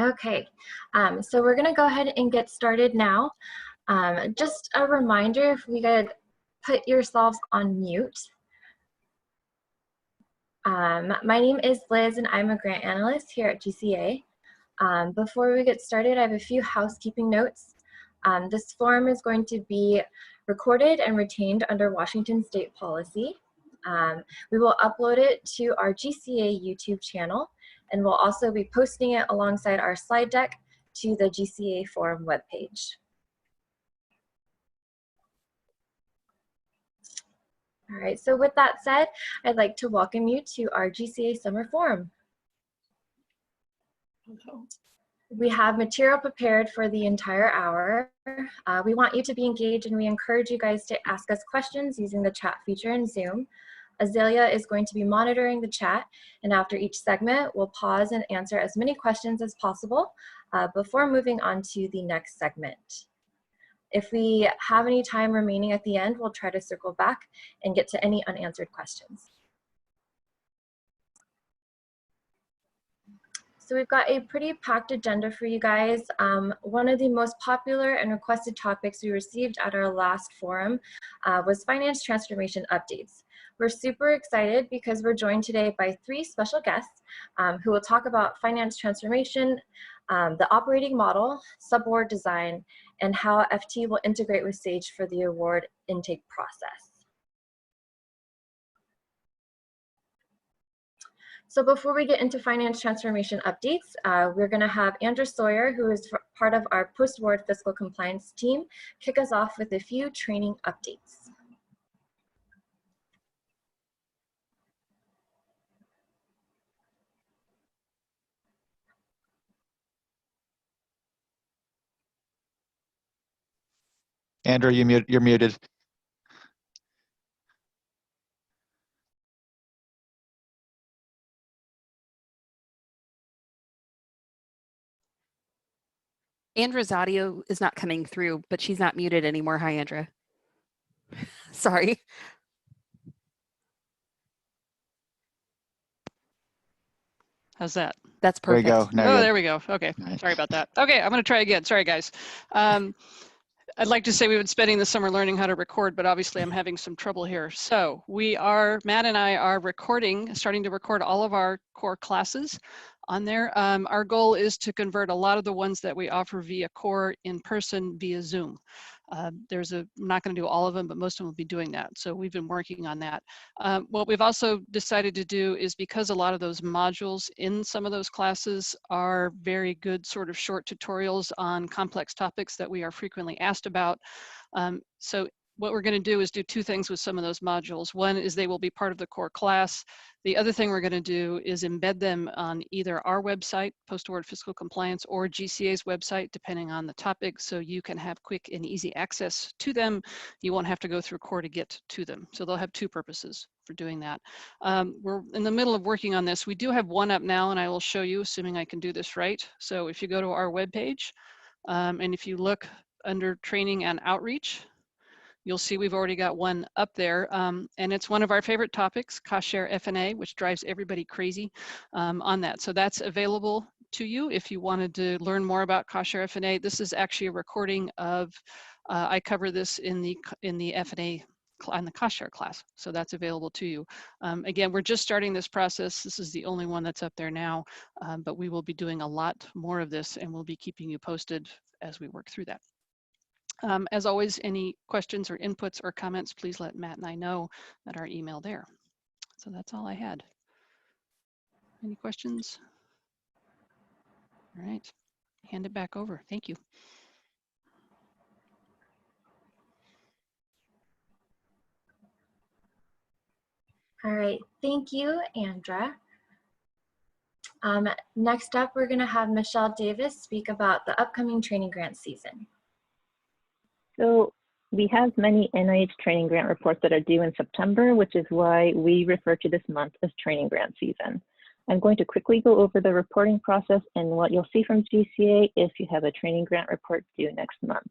Okay, so we're gonna go ahead and get started now. Just a reminder, if we could put yourselves on mute. My name is Liz and I'm a grant analyst here at GCA. Before we get started, I have a few housekeeping notes. This forum is going to be recorded and retained under Washington state policy. We will upload it to our GCA YouTube channel, and we'll also be posting it alongside our slide deck to the GCA Forum webpage. All right, so with that said, I'd like to welcome you to our GCA Summer Forum. We have material prepared for the entire hour. We want you to be engaged, and we encourage you guys to ask us questions using the chat feature in Zoom. Azalea is going to be monitoring the chat, and after each segment, we'll pause and answer as many questions as possible before moving on to the next segment. If we have any time remaining at the end, we'll try to circle back and get to any unanswered questions. So we've got a pretty packed agenda for you guys. One of the most popular and requested topics we received at our last forum was finance transformation updates. We're super excited because we're joined today by three special guests who will talk about finance transformation, the operating model, subaward design, and how FT will integrate with Sage for the award intake process. So before we get into finance transformation updates, we're going to have Andrew Sawyer, who is part of our post-award fiscal compliance team, kick us off with a few training updates. Andrew, you're muted. Andra's audio is not coming through, but she's not muted anymore. Hi, Andra. Sorry. How's that? That's perfect. There we go. Oh, there we go. Okay. Nice. Sorry about that. Okay, I'm going to try again. Sorry, guys. I'd like to say we've been spending the summer learning how to record, but obviously I'm having some trouble here. So Matt and I are starting to record all of our core classes on there. Our goal is to convert a lot of the ones that we offer via core in person via Zoom. I'm not going to do all of them, but most of them will be doing that. So we've been working on that. What we've also decided to do is, because a lot of those modules in some of those classes are very good sort of short tutorials on complex topics that we are frequently asked about. So what we're going to do is do two things with some of those modules. One is they will be part of the core class. The other thing we're going to do is embed them on either our website, Post-Award Fiscal Compliance, or GCA's website, depending on the topic, so you can have quick and easy access to them. You won't have to go through core to get to them. So they'll have two purposes for doing that. We're in the middle of working on this. We do have one up now, and I will show you, assuming I can do this right. So if you go to our webpage, and if you look under Training and Outreach, you'll see we've already got one up there, and it's one of our favorite topics, cost share F&A, which drives everybody crazy on that. So that's available to you if you wanted to learn more about cost share F&A. This is actually a recording of, I cover this in the F&A on the cost share class, so that's available to you. Again, we're just starting this process. This is the only one that's up there now, but we will be doing a lot more of this, and we'll be keeping you posted as we work through that. As always, any questions or inputs or comments, please let Matt and I know at our email there. So that's all I had. Any questions? All right, hand it back over. Thank you. All right, thank you, Andra. Next up, we're going to have Michelle Davis speak about the upcoming training grant season. So we have many NIH training grant reports that are due in September, which is why we refer to this month as training grant season. I'm going to quickly go over the reporting process and what you'll see from GCA if you have a training grant report due next month.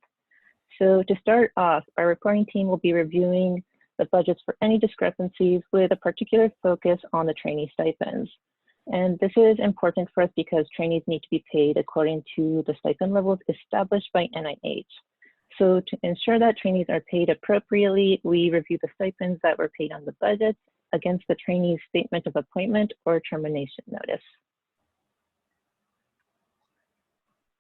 So to start off, our reporting team will be reviewing the budgets for any discrepancies with a particular focus on the trainee stipends. And this is important for us because trainees need to be paid according to the stipend levels established by NIH. So to ensure that trainees are paid appropriately, we review the stipends that were paid on the budget against the trainee's statement of appointment or termination notice.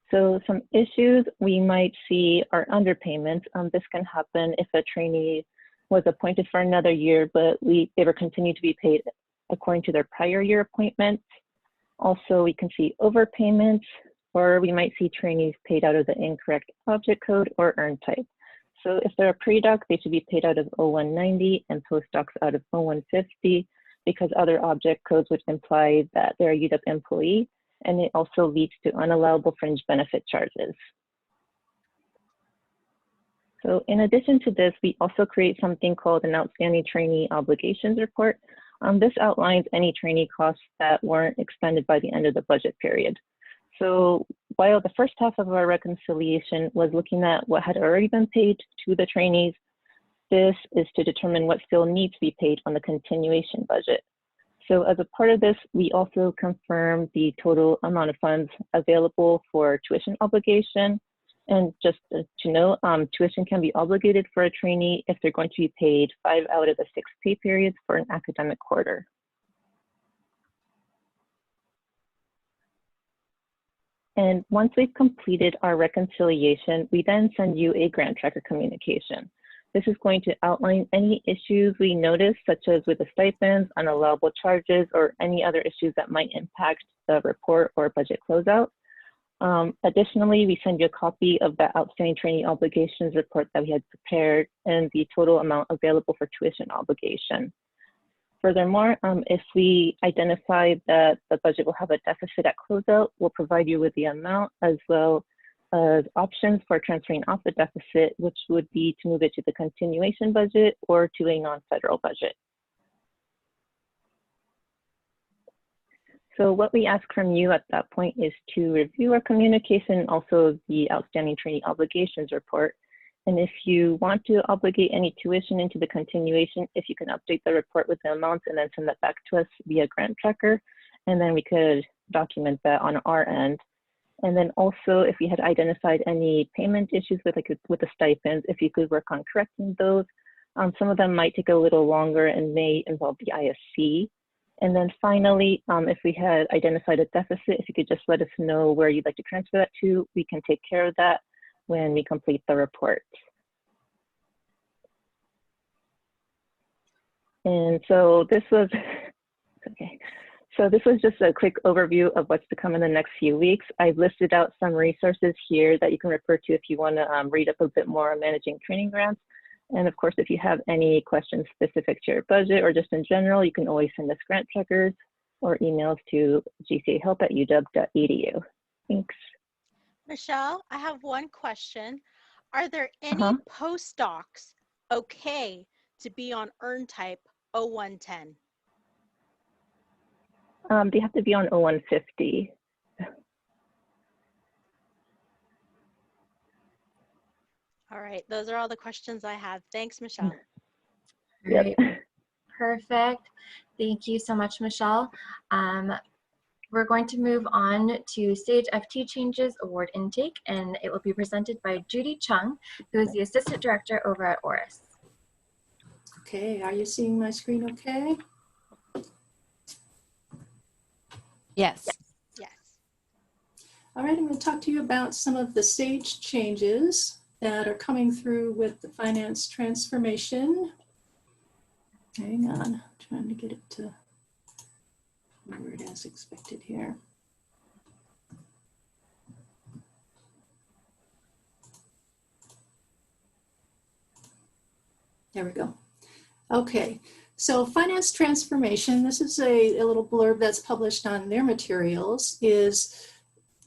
So some issues we might see are underpayments. This can happen if a trainee was appointed for another year, but they were continued to be paid according to their prior year appointments. Also, we can see overpayments, or we might see trainees paid out of the incorrect object code or earn type. So if they're a pre-doc, they should be paid out of 0190 and postdocs out of 0150 because other object codes would imply that they're a UW employee, and it also leads to unallowable fringe benefit charges. So in addition to this, we also create something called an outstanding trainee obligations report. This outlines any trainee costs that weren't expended by the end of the budget period. So while the first half of our reconciliation was looking at what had already been paid to the trainees, this is to determine what still needs to be paid on the continuation budget. So as a part of this, we also confirm the total amount of funds available for tuition obligation. And just to know, tuition can be obligated for a trainee if they're going to be paid 5 out of the 6 pay periods for an academic quarter. And once we've completed our reconciliation, we then send you a grant tracker communication. This is going to outline any issues we notice, such as with the stipends, unallowable charges, or any other issues that might impact the report or budget closeout. Additionally, we send you a copy of the outstanding trainee obligations report that we had prepared and the total amount available for tuition obligation. Furthermore, if we identify that the budget will have a deficit at closeout, we'll provide you with the amount as well as options for transferring off the deficit, which would be to move it to the continuation budget or to a non-federal budget. So what we ask from you at that point is to review our communication and also the outstanding trainee obligations report. And if you want to obligate any tuition into the continuation, if you can update the report with the amounts and then send that back to us via grant tracker, and then we could document that on our end. And then also if we had identified any payment issues with the stipends, if you could work on correcting those. Some of them might take a little longer and may involve the ISC. And then finally, if we had identified a deficit, if you could just let us know where you'd like to transfer that to, we can take care of that when we complete the report. And so this was, okay. So this was just a quick overview of what's to come in the next few weeks. I've listed out some resources here that you can refer to if you want to read up a bit more on managing training grants. And of course, if you have any questions specific to your budget or just in general, you can always send us grant checkers or emails to gcahelp@uw.edu. Thanks. Michelle, I have one question. Are there any postdocs okay to be on earn type 0110? They have to be on 0150. All right, those are all the questions I have. Thanks, Michelle. Great. Perfect. Thank you so much, Michelle. We're going to move on to Stage FT Changes Award Intake, and it will be presented by Judy Chung, who is the Assistant Director over at ORIS. Okay, are you seeing my screen okay? Yes. Yes. All right, I'm going to talk to you about some of the stage changes that are coming through with the finance transformation. Hang on, I'm trying to get it to word as expected here. There we go. Okay, so finance transformation, this is a little blurb that's published on their materials, is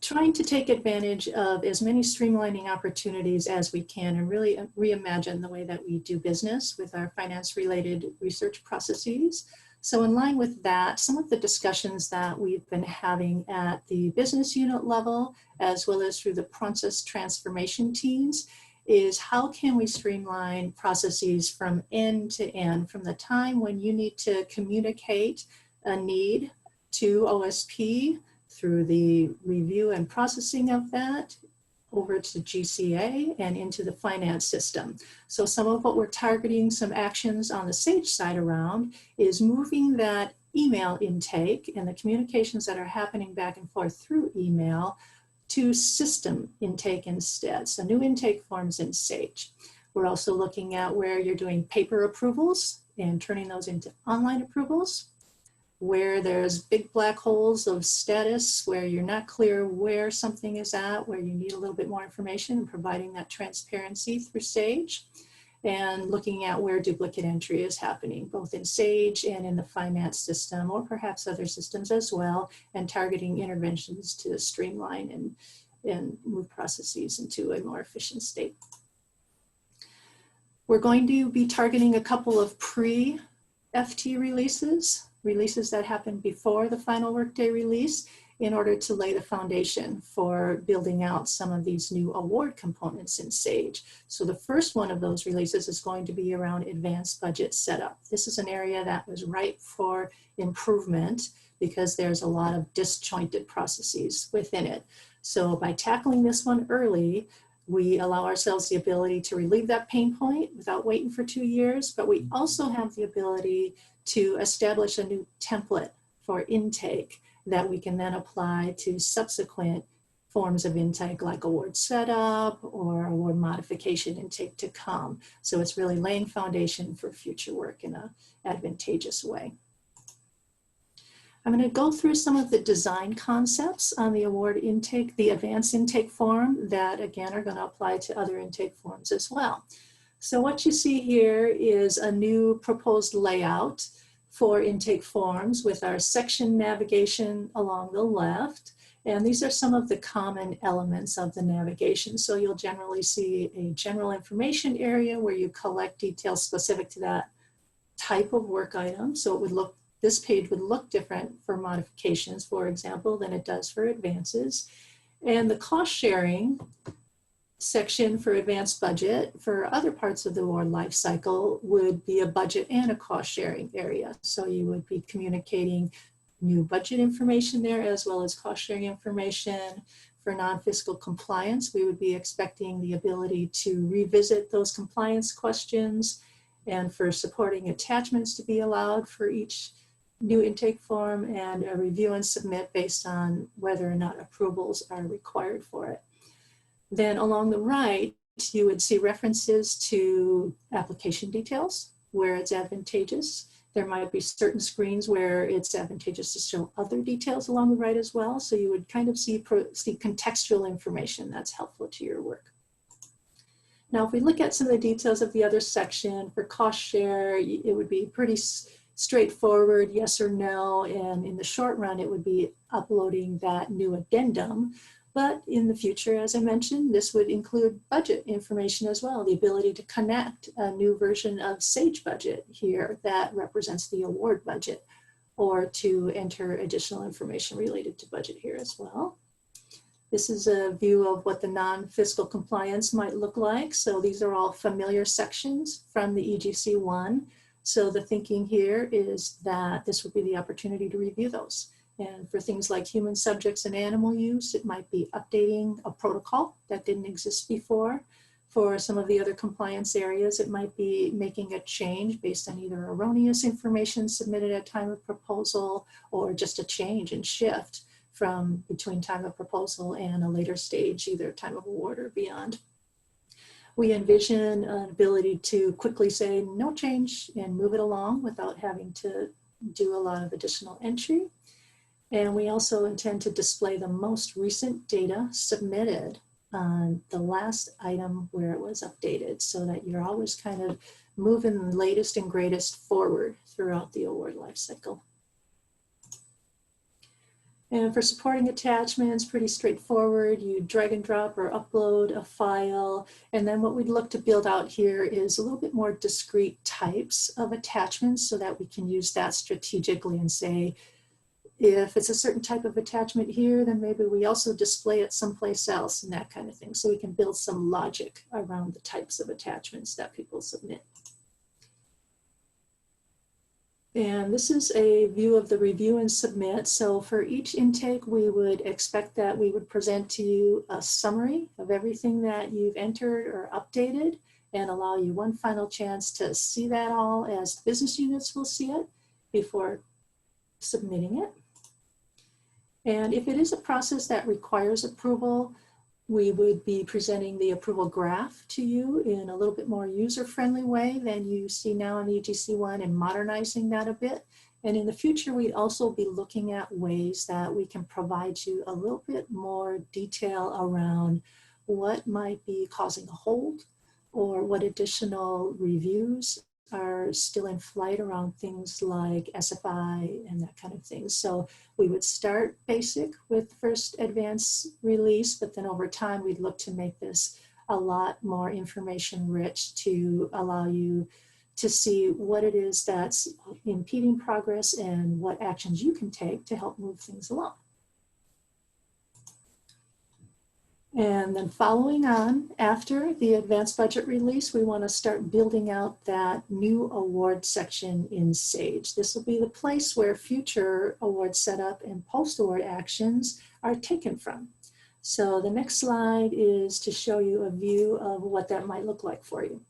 trying to take advantage of as many streamlining opportunities as we can and really reimagine the way that we do business with our finance-related research processes. So in line with that, some of the discussions that we've been having at the business unit level, as well as through the process transformation teams, is how can we streamline processes from end to end, from the time when you need to communicate a need to OSP through the review and processing of that over to GCA and into the finance system. So some of what we're targeting, some actions on the SAGE side around, is moving that email intake and the communications that are happening back and forth through email to system intake instead. So new intake forms in SAGE. We're also looking at where you're doing paper approvals and turning those into online approvals, where there's big black holes of status, where you're not clear where something is at, where you need a little bit more information, and providing that transparency through SAGE, and looking at where duplicate entry is happening, both in SAGE and in the finance system, or perhaps other systems as well, and targeting interventions to streamline and move processes into a more efficient state. We're going to be targeting a couple of pre-FT releases that happen before the final workday release, in order to lay the foundation for building out some of these new award components in SAGE. So the first one of those releases is going to be around advanced budget setup. This is an area that was ripe for improvement because there's a lot of disjointed processes within it. So by tackling this one early, we allow ourselves the ability to relieve that pain point without waiting for 2 years, but we also have the ability to establish a new template for intake that we can then apply to subsequent forms of intake, like award setup or award modification intake to come. So it's really laying foundation for future work in an advantageous way. I'm going to go through some of the design concepts on the award intake, the advanced intake form, that again are going to apply to other intake forms as well. So what you see here is a new proposed layout for intake forms with our section navigation along the left. And these are some of the common elements of the navigation. So you'll generally see a general information area where you collect details specific to that type of work item. So it would look, this page would look different for modifications, for example, than it does for advances. And the cost sharing section for advanced budget for other parts of the award life cycle would be a budget and a cost sharing area. So you would be communicating new budget information there, as well as cost sharing information. For non-fiscal compliance, we would be expecting the ability to revisit those compliance questions, and for supporting attachments to be allowed for each new intake form, and a review and submit based on whether or not approvals are required for it. Then along the right, you would see references to application details where it's advantageous. There might be certain screens where it's advantageous to show other details along the right as well. So you would kind of see contextual information that's helpful to your work. Now, if we look at some of the details of the other section, for cost share, it would be pretty straightforward, yes or no. And in the short run, it would be uploading that new addendum. But in the future, as I mentioned, this would include budget information as well, the ability to connect a new version of SAGE budget here that represents the award budget, or to enter additional information related to budget here as well. This is a view of what the non-fiscal compliance might look like. So these are all familiar sections from the EGC 1. So the thinking here is that this would be the opportunity to review those. And for things like human subjects and animal use, it might be updating a protocol that didn't exist before. For some of the other compliance areas, it might be making a change based on either erroneous information submitted at time of proposal, or just a change and shift from between time of proposal and a later stage, either time of award or beyond. We envision an ability to quickly say no change and move it along without having to do a lot of additional entry. And we also intend to display the most recent data submitted on the last item where it was updated, so that you're always kind of moving the latest and greatest forward throughout the award lifecycle. And for supporting attachments, pretty straightforward. You drag and drop or upload a file. And then what we'd look to build out here is a little bit more discrete types of attachments, so that we can use that strategically and say, if it's a certain type of attachment here, then maybe we also display it someplace else, and that kind of thing. So we can build some logic around the types of attachments that people submit. And this is a view of the review and submit. So for each intake, we would expect that we would present to you a summary of everything that you've entered or updated and allow you one final chance to see that all as business units will see it before submitting it. And if it is a process that requires approval, we would be presenting the approval graph to you in a little bit more user-friendly way than you see now in the UGC one and modernizing that a bit. And in the future, we'd also be looking at ways that we can provide you a little bit more detail around what might be causing a hold or what additional reviews are still in flight around things like SFI and that kind of thing. So we would start basic with first advanced release, but then over time we'd look to make this a lot more information rich to allow you to see what it is that's impeding progress and what actions you can take to help move things along. And then following on, after the advanced budget release, we want to start building out that new award section in SAGE. This will be the place where future award setup and post-award actions are taken from. So the next slide is to show you a view of what that might look like for you.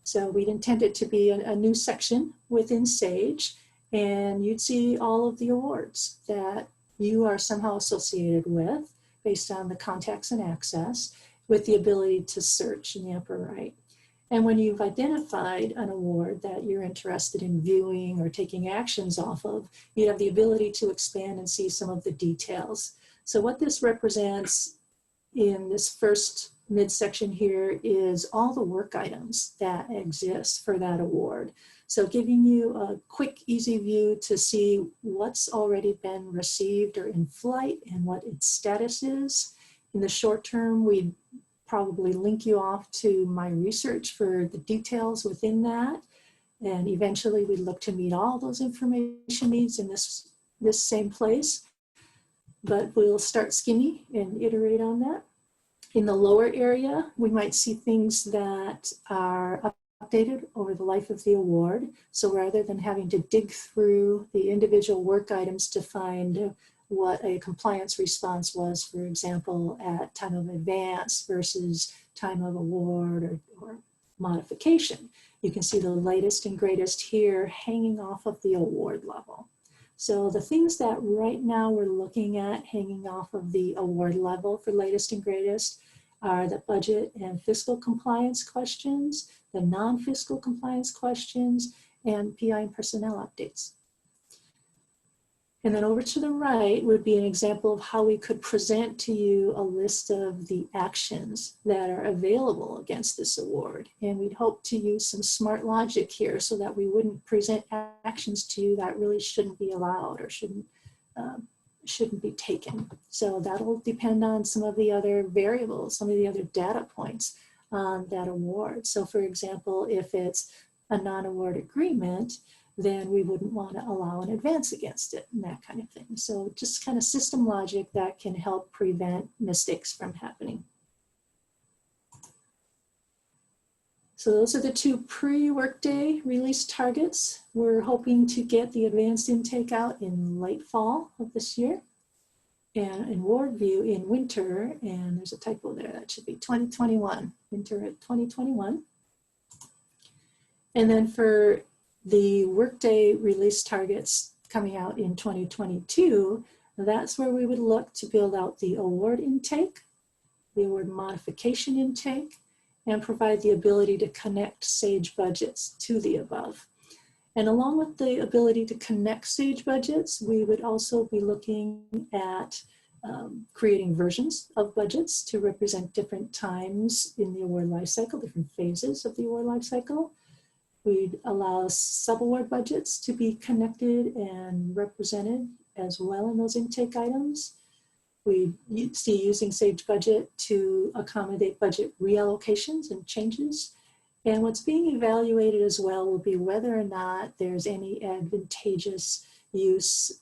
So we'd intend it to be a new section within SAGE, and you'd see all of the awards that you are somehow associated with, based on the contacts and access, with the ability to search in the upper right. And when you've identified an award that you're interested in viewing or taking actions off of, you have the ability to expand and see some of the details. So what this represents in this first midsection here is all the work items that exist for that award. So giving you a quick, easy view to see what's already been received or in flight and what its status is. In the short term, we'd probably link you off to my research for the details within that. And eventually we'd look to meet all those information needs in this same place. But we'll start skinny and iterate on that. In the lower area, we might see things that are updated over the life of the award. So rather than having to dig through the individual work items to find what a compliance response was, for example, at time of advance versus time of award or modification, you can see the latest and greatest here hanging off of the award level. So the things that right now we're looking at hanging off of the award level for latest and greatest are the budget and fiscal compliance questions, the non-fiscal compliance questions, and PI and personnel updates. And then over to the right would be an example of how we could present to you a list of the actions that are available against this award. And we'd hope to use some smart logic here so that we wouldn't present actions to you that really shouldn't be allowed or shouldn't be taken. So that'll depend on some of the other variables, some of the other data points on that award. So for example, if it's a non-award agreement, then we wouldn't want to allow an advance against it and that kind of thing. So just kind of system logic that can help prevent mistakes from happening. So those are the two pre-workday release targets. We're hoping to get the advanced intake out in late fall of this year and in award view in winter, and there's a typo there, that should be 2021, winter at 2021. And then for the workday release targets coming out in 2022, that's where we would look to build out the award intake, the award modification intake, and provide the ability to connect SAGE budgets to the above. And along with the ability to connect SAGE budgets, we would also be looking at creating versions of budgets to represent different times in the award lifecycle, different phases of the award lifecycle. We'd allow subaward budgets to be connected and represented as well in those intake items. We see using SAGE budget to accommodate budget reallocations and changes. And what's being evaluated as well will be whether or not there's any advantageous use,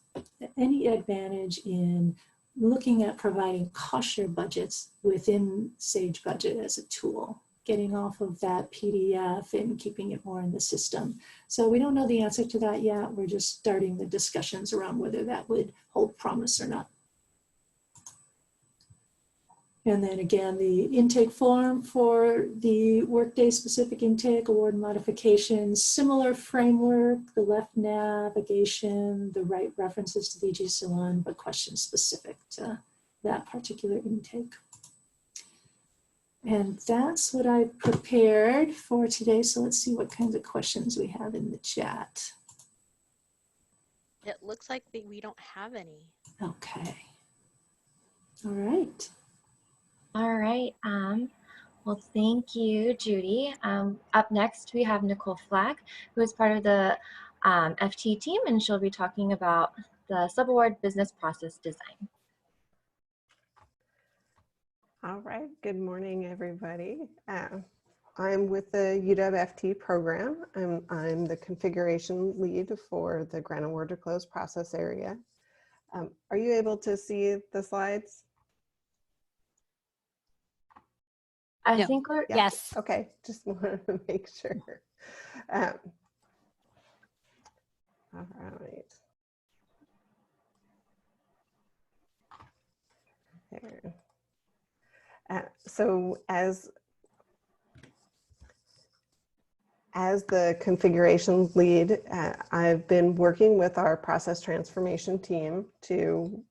any advantage in looking at providing cost share budgets within SAGE budget as a tool. getting off of that PDF and keeping it more in the system. So we don't know the answer to that yet. We're just starting the discussions around whether that would hold promise or not. And then again, the intake form for the Workday specific intake award modifications, similar framework, the left navigation, the right references to the GCA, but questions specific to that particular intake. And that's what I prepared for today. So let's see what kinds of questions we have in the chat. It looks like we don't have any. Okay. All right. All right. Well, thank you, Judy. Up next, we have Nicole Flack, who is part of the FT team, and she'll be talking about the Subaward business process design. All right, good morning, everybody. I'm with the UWFT program. I'm the configuration lead for the grant award to close process area. Are you able to see the slides? I think we're, Yeah. Yes. Okay, just wanted to make sure. All right. There. So as the configuration lead, I've been working with our process transformation team to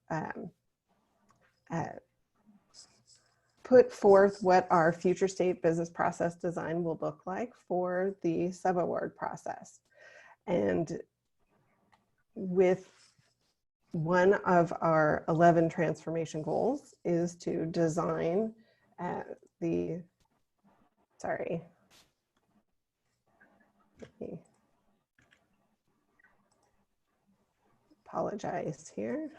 put forth what our future state business process design will look like for the Subaward process. And with one of our 11 transformation goals is to design apologize here.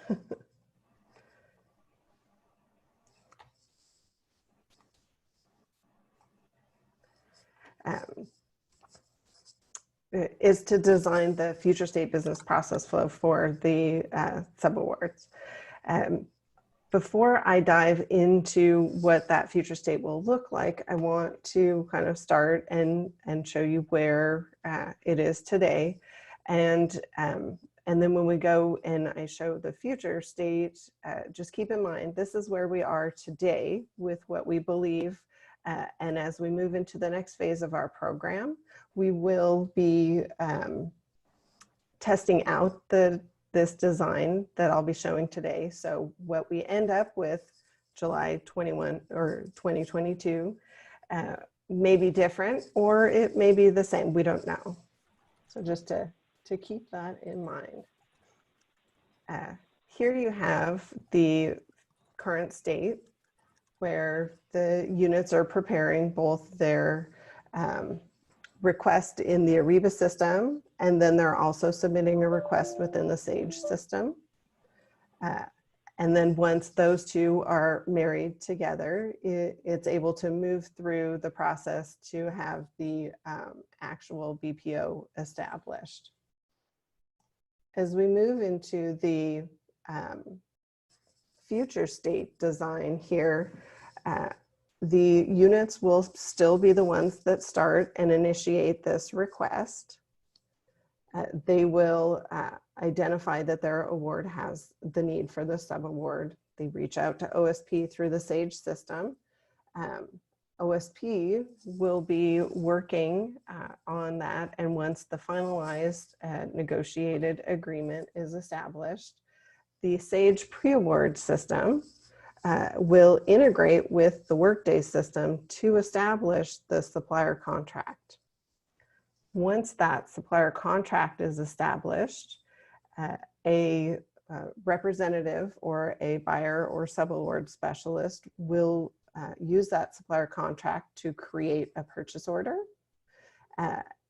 Is to design the future state business process flow for the subawards. Before I dive into what that future state will look like, I want to kind of start and show you where it is today. And then when we go and I show the future state, just keep in mind, this is where we are today with what we believe. And as we move into the next phase of our program, we will be testing out this design that I'll be showing today. So what we end up with July 21 or 2022 may be different, or it may be the same. We don't know. So just to keep that in mind. Here you have the current state where the units are preparing both their request in the Ariba system, and then they're also submitting a request within the Sage system. And then once those two are married together, it's able to move through the process to have the actual BPO established. As we move into the future state design here, the units will still be the ones that start and initiate this request. They will identify that their award has the need for the subaward. They reach out to OSP through the Sage system. OSP will be working on that, and once the finalized negotiated agreement is established, the Sage pre-award system will integrate with the Workday system to establish the supplier contract. Once that supplier contract is established, a representative or a buyer or subaward specialist will use that supplier contract to create a purchase order.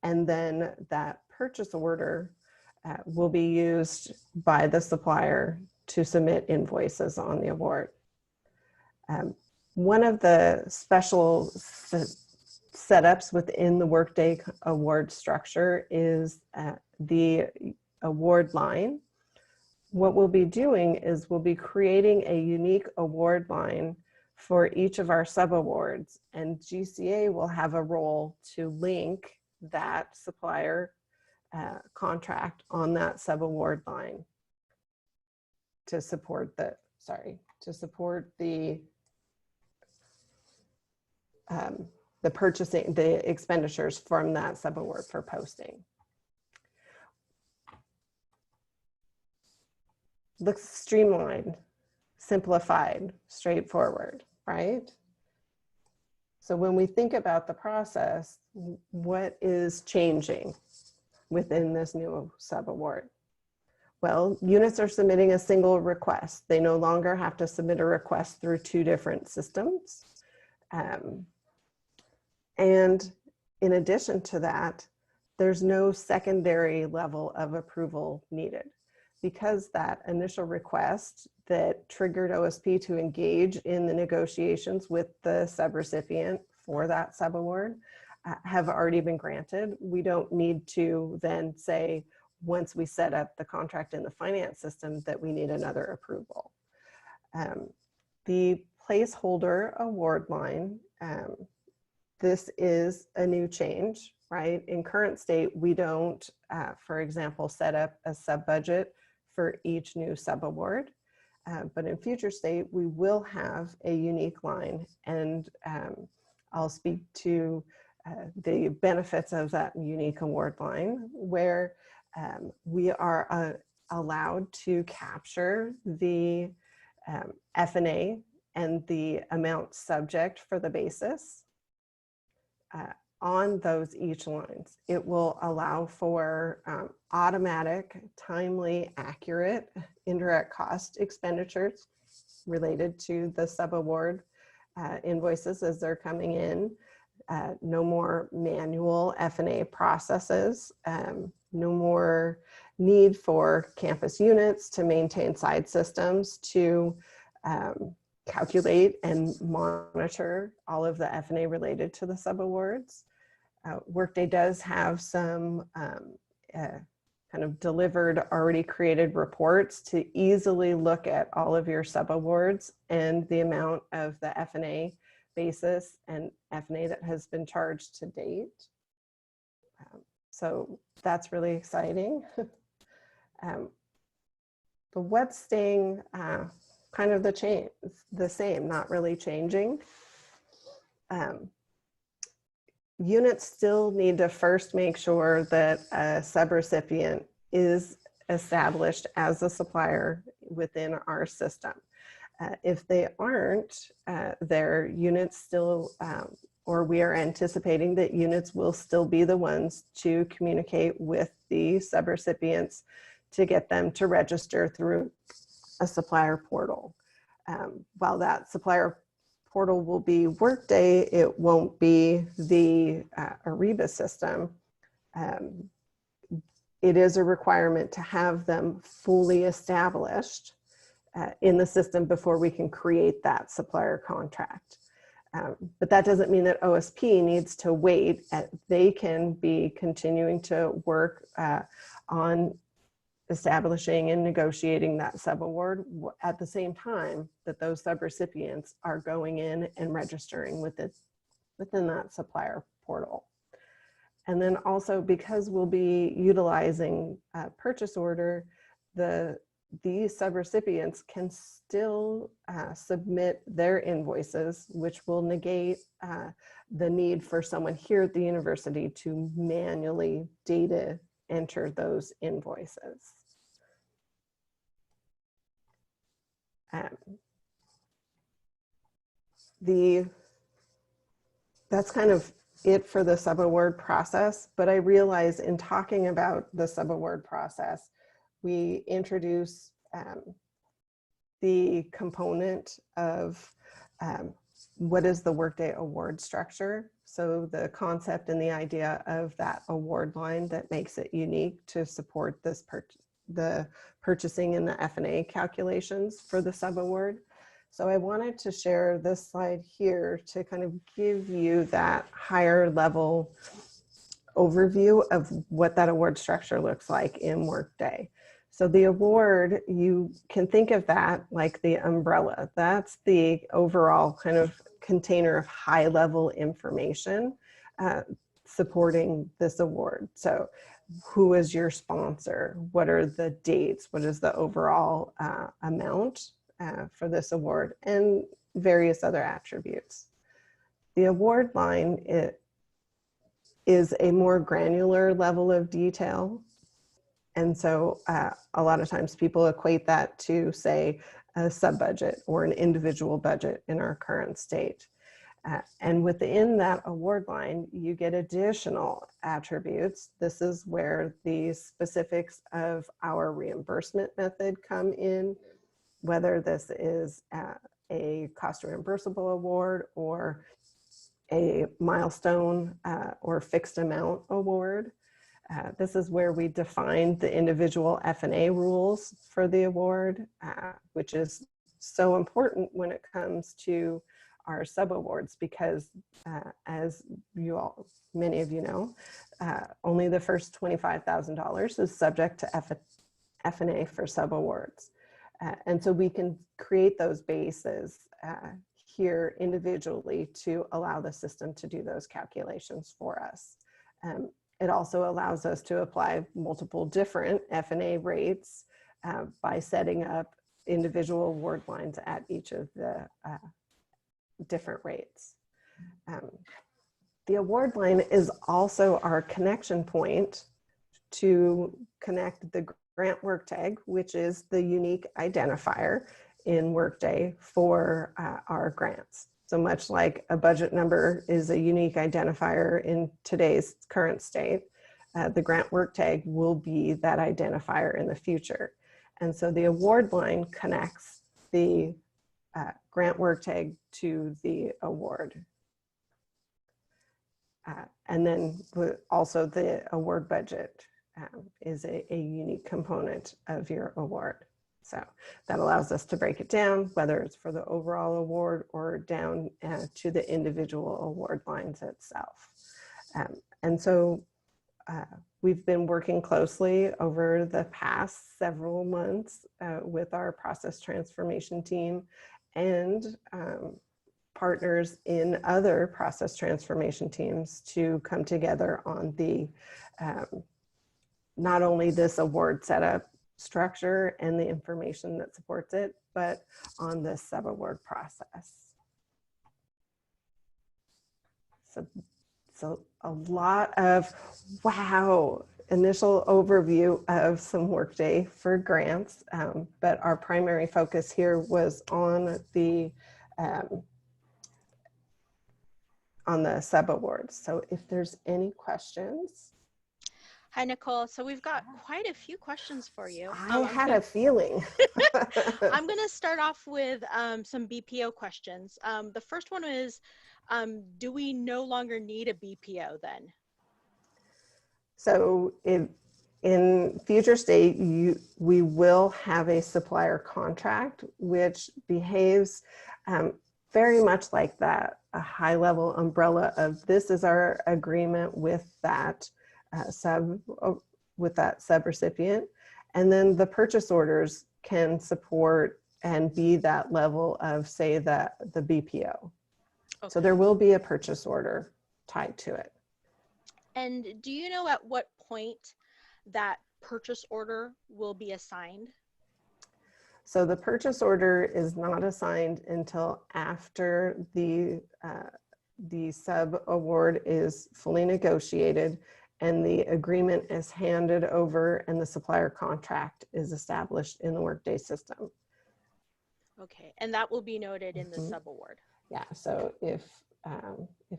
And then that purchase order will be used by the supplier to submit invoices on the award. One of the special setups within the Workday award structure is the award line. What we'll be doing is we'll be creating a unique award line for each of our subawards, and GCA will have a role to link that supplier contract on that subaward line to support the, purchasing, the expenditures from that subaward for posting. Looks streamlined, simplified, straightforward, right? So when we think about the process, what is changing within this new subaward? Well, units are submitting a single request. They no longer have to submit a request through 2 different systems. And in addition to that, there's no secondary level of approval needed, because that initial request that triggered OSP to engage in the negotiations with the subrecipient for that subaward have already been granted. We don't need to then say, once we set up the contract in the finance system, that we need another approval. The placeholder award line, this is a new change, right? In current state, we don't, for example, set up a sub-budget for each new subaward, but in future state, we will have a unique line, and I'll speak to the benefits of that unique award line, where we are allowed to capture the F&A and the amount subject for the basis on those each lines. It will allow for automatic, timely, accurate indirect cost expenditures related to the subaward invoices as they're coming in. No more manual F&A processes, no more need for campus units to maintain side systems to calculate and monitor all of the F&A related to the subawards. Workday does have some kind of delivered, already created reports to easily look at all of your subawards and the amount of the F&A basis and F&A that has been charged to date. So that's really exciting. But what's staying kind of the same, not really changing? Units still need to first make sure that a subrecipient is established as a supplier within our system. If they aren't, their units still, or we are anticipating that units will still be the ones to communicate with the subrecipients to get them to register through a supplier portal. While that supplier portal will be Workday, it won't be the Ariba system. It is a requirement to have them fully established in the system before we can create that supplier contract. But that doesn't mean that OSP needs to wait. They can be continuing to work on establishing and negotiating that subaward at the same time that those subrecipients are going in and registering within that supplier portal. And then also, because we'll be utilizing a purchase order, these subrecipients can still submit their invoices, which will negate the need for someone here at the university to manually data enter those invoices. That's kind of it for the subaward process, but I realize in talking about the subaward process, we introduce the component of what is the Workday award structure. So the concept and the idea of that award line that makes it unique to support this the purchasing and the F&A calculations for the subaward. So I wanted to share this slide here to kind of give you that higher level overview of what that award structure looks like in Workday. So the award, you can think of that like the umbrella. That's the overall kind of container of high level information supporting this award. So who is your sponsor? What are the dates? What is the overall amount for this award? And various other attributes. The award line is a more granular level of detail. And so a lot of times people equate that to, say, a sub-budget or an individual budget in our current state. And within that award line, you get additional attributes. This is where the specifics of our reimbursement method come in, whether this is a cost reimbursable award or a milestone or fixed amount award. This is where we define the individual F&A rules for the award, which is so important when it comes to our subawards, because as many of you know, only the first $25,000 is subject to F&A for subawards. And so we can create those bases here individually to allow the system to do those calculations for us. It also allows us to apply multiple different F&A rates by setting up individual award lines at each of the different rates. The award line is also our connection point to connect the grant work tag, which is the unique identifier in Workday for our grants. So much like a budget number is a unique identifier in today's current state, the grant work tag will be that identifier in the future. And so the award line connects the grant work tag to the award. And then also the award budget is a unique component of your award. So that allows us to break it down, whether it's for the overall award or down to the individual award lines itself. And so we've been working closely over the past several months with our process transformation team and partners in other process transformation teams to come together on the not only this award setup structure and the information that supports it, but on the sub-award process. So a lot of, wow, initial overview of some Workday for grants, but our primary focus here was on the sub-awards. So if there's any questions. Hi, Nicole. So we've got quite a few questions for you. I had a feeling. I'm going to start off with some BPO questions. The first one is, do we no longer need a BPO then? So in future state, we will have a supplier contract, which behaves very much like that, a high level umbrella of this is our agreement with that sub-recipient, and then the purchase orders can support and be that level of, say, the BPO. Okay. So there will be a purchase order tied to it. And do you know at what point that purchase order will be assigned? So the purchase order is not assigned until after the sub award is fully negotiated and the agreement is handed over and the supplier contract is established in the Workday system. Okay, and that will be noted in the sub award. Yeah, so if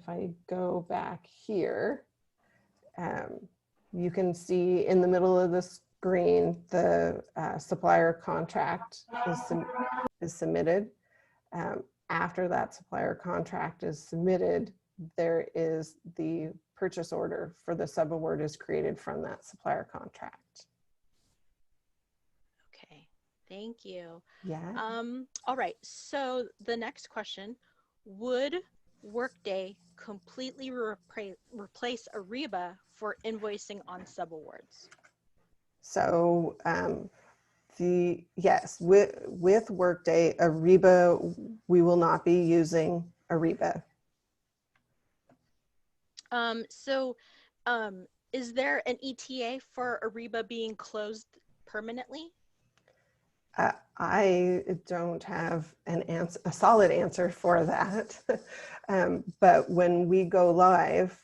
I go back here, you can see in the middle of the screen, the supplier contract is submitted. After that supplier contract is submitted, there is the purchase order for the sub-award is created from that supplier contract. Okay, thank you. Yeah. All right, so the next question, would Workday completely replace Ariba for invoicing on sub-awards? So Yes, with Workday, Ariba, we will not be using Ariba. Is there an ETA for Ariba being closed permanently? I don't have a solid answer for that. But when we go live,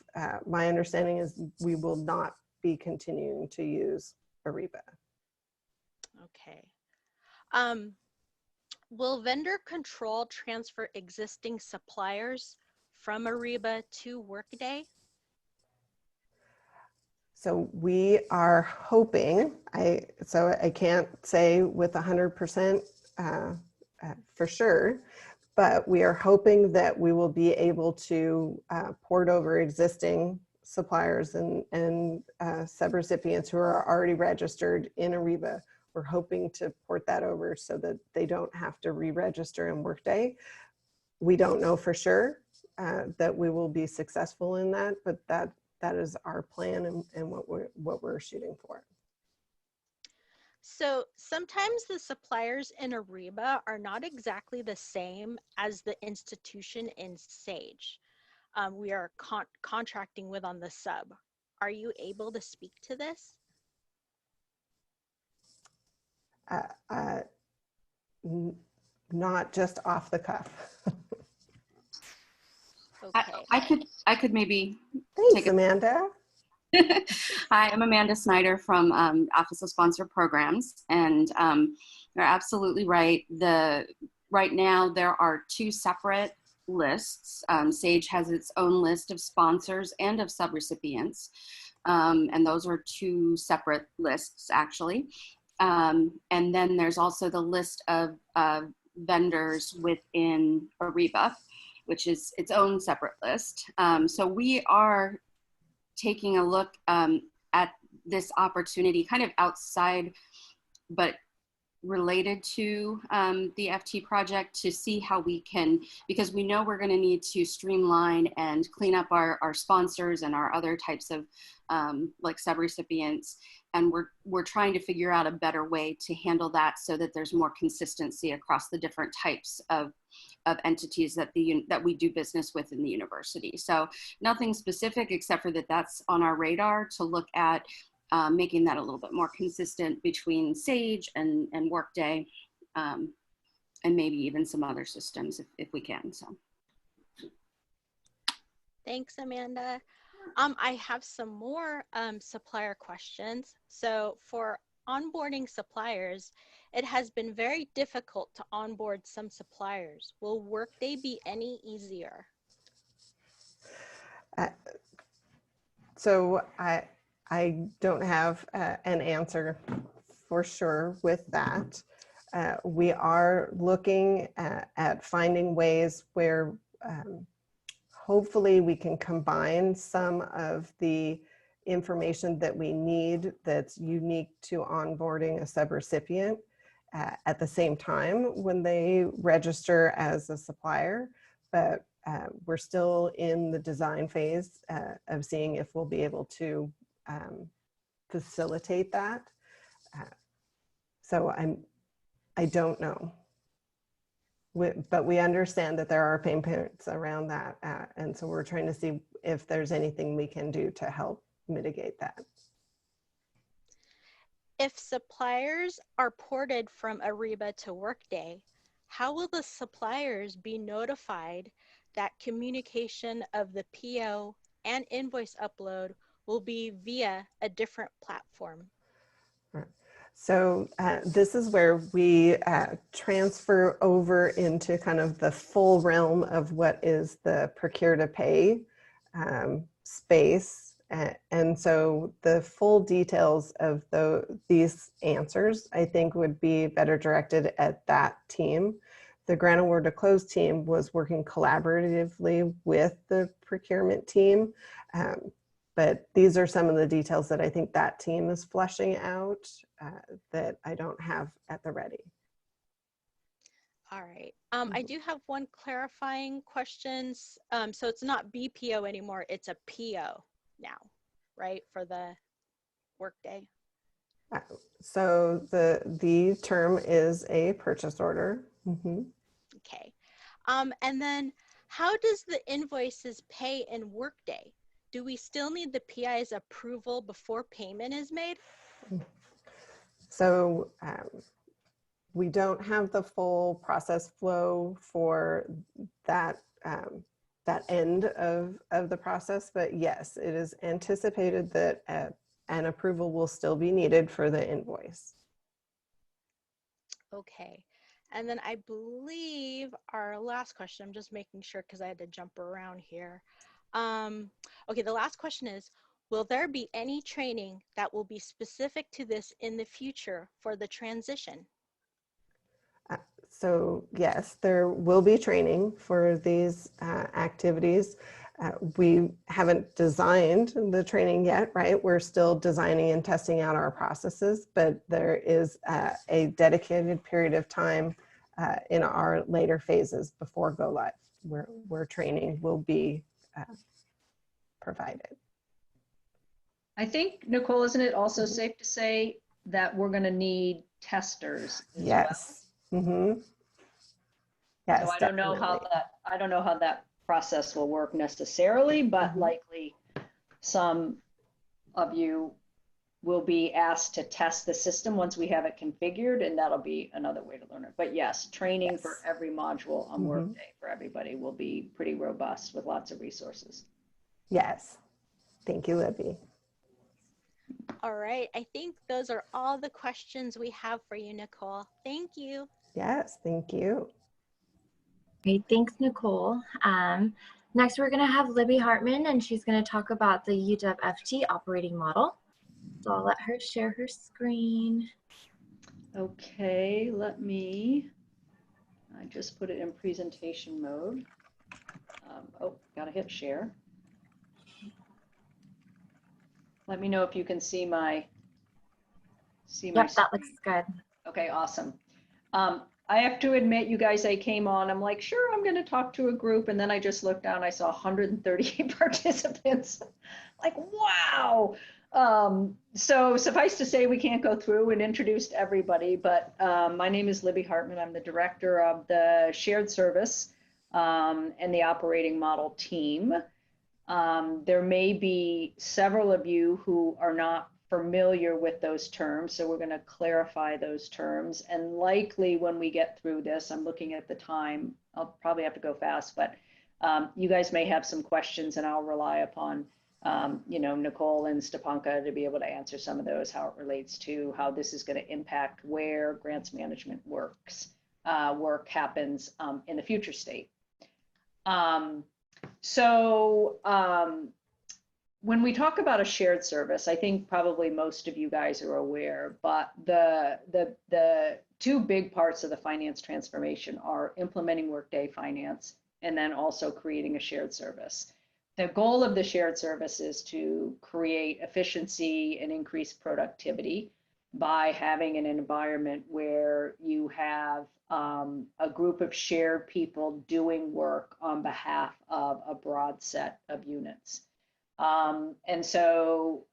my understanding is we will not be continuing to use Ariba. Okay. Will vendor control transfer existing suppliers from Ariba to Workday? So we are hoping, so I can't say with 100% for sure, but we are hoping that we will be able to port over existing suppliers and subrecipients who are already registered in Ariba. We're hoping to port that over so that they don't have to re-register in Workday. We don't know for sure that we will be successful in that, but that is our plan and what we're shooting for. So sometimes the suppliers in Ariba are not exactly the same as the institution in Sage. We are contracting with on the sub. Are you able to speak to this? Not just off the cuff. Okay. I could maybe Thanks, Amanda. Hi, I'm Amanda Snyder from Office of Sponsored Programs, and you're absolutely right. Right now there are two separate lists. Sage has its own list of sponsors and of subrecipients, and those are two separate lists actually. And then there's also the list of vendors within Ariba, which is its own separate list. So we are taking a look at this opportunity kind of outside, but related to the FT project to see how we can, because we know we're going to need to streamline and clean up our sponsors and our other types of like subrecipients. And we're trying to figure out a better way to handle that so that there's more consistency across the different types of entities that we do business with in the university. So nothing specific except for that's on our radar to look at making that a little bit more consistent between Sage and Workday, and maybe even some other systems if we can. So. Thanks, Amanda. I have some more supplier questions. So for onboarding suppliers, it has been very difficult to onboard some suppliers. Will Workday be any easier? So I don't have an answer for sure with that. We are looking at finding ways where hopefully we can combine some of the information that we need that's unique to onboarding a subrecipient at the same time when they register as a supplier. But we're still in the design phase of seeing if we'll be able to facilitate that. So I don't know. But we understand that there are pain points around that. And so we're trying to see if there's anything we can do to help mitigate that. If suppliers are ported from Ariba to Workday, how will the suppliers be notified that communication of the PO and invoice upload will be via a different platform? So this is where we transfer over into kind of the full realm of what is the procure to pay space. And so the full details of these answers, I think, would be better directed at that team. The grant award to close team was working collaboratively with the procurement team. But these are some of the details that I think that team is fleshing out that I don't have at the ready. All right. I do have one clarifying question. So it's not BPO anymore, it's a PO now, right, for the Workday? So the term is a purchase order. Mhm. Okay. And then how does the invoices pay in Workday? Do we still need the PI's approval before payment is made? So we don't have the full process flow for that that end of the process, but yes, it is anticipated that an approval will still be needed for the invoice. Okay. And then I believe our last question, I'm just making sure because I had to jump around here. Okay, the last question is, will there be any training that will be specific to this in the future for the transition? So yes, there will be training for these activities. We haven't designed the training yet, right? We're still designing and testing out our processes, but there is a dedicated period of time in our later phases before go live, where training will be provided. I think, Nicole, isn't it also safe to say that we're going to need testers as Yes. well? Mm-hmm. Yes, so I don't know how that process will work necessarily, but likely some of you will be asked to test the system once we have it configured, and that'll be another way to learn it. But yes, training for every module on Workday for everybody will be pretty robust with lots of resources. Yes. Thank you, Libby. All right, I think those are all the questions we have for you, Nicole. Thank you. Yes, thank you. Great, thanks, Nicole. Next, we're going to have Libby Hartman, and she's going to talk about the UWFT operating model. So I'll let her share her screen. Okay, I just put it in presentation mode. Oh, gotta hit share. Let me know if you can see my Yep, that looks good. Okay, awesome. I have to admit, you guys, I came on, I'm like, sure, I'm going to talk to a group. And then I just looked down, I saw 138 participants. Like, wow. So suffice to say, we can't go through and introduce everybody, but my name is Libby Hartman. I'm the director of the shared service and the operating model team. There may be several of you who are not familiar with those terms, so we're going to clarify those terms. And likely when we get through this, I'm looking at the time, I'll probably have to go fast, but you guys may have some questions, and I'll rely upon Nicole and Stepanka to be able to answer some of those, how it relates to how this is going to impact where grants management work happens in the future state. When we talk about a shared service, I think probably most of you guys are aware, but the two big parts of the finance transformation are implementing Workday Finance and then also creating a shared service. The goal of the shared service is to create efficiency and increase productivity by having an environment where you have a group of shared people doing work on behalf of a broad set of units. And so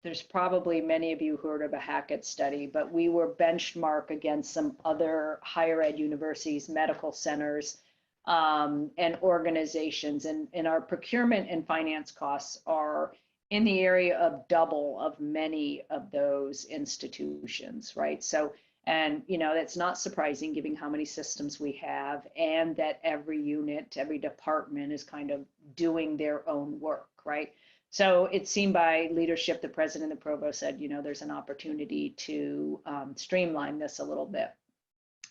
there's probably many of you who heard of a Hackett study, but we were benchmarked against some other higher ed universities, medical centers, and organizations. And our procurement and finance costs are in the area of double of many of those institutions, right? So, and that's not surprising given how many systems we have and that every unit, every department is kind of doing their own work, right? So it's seen by leadership, the president and the provost said, there's an opportunity to streamline this a little bit.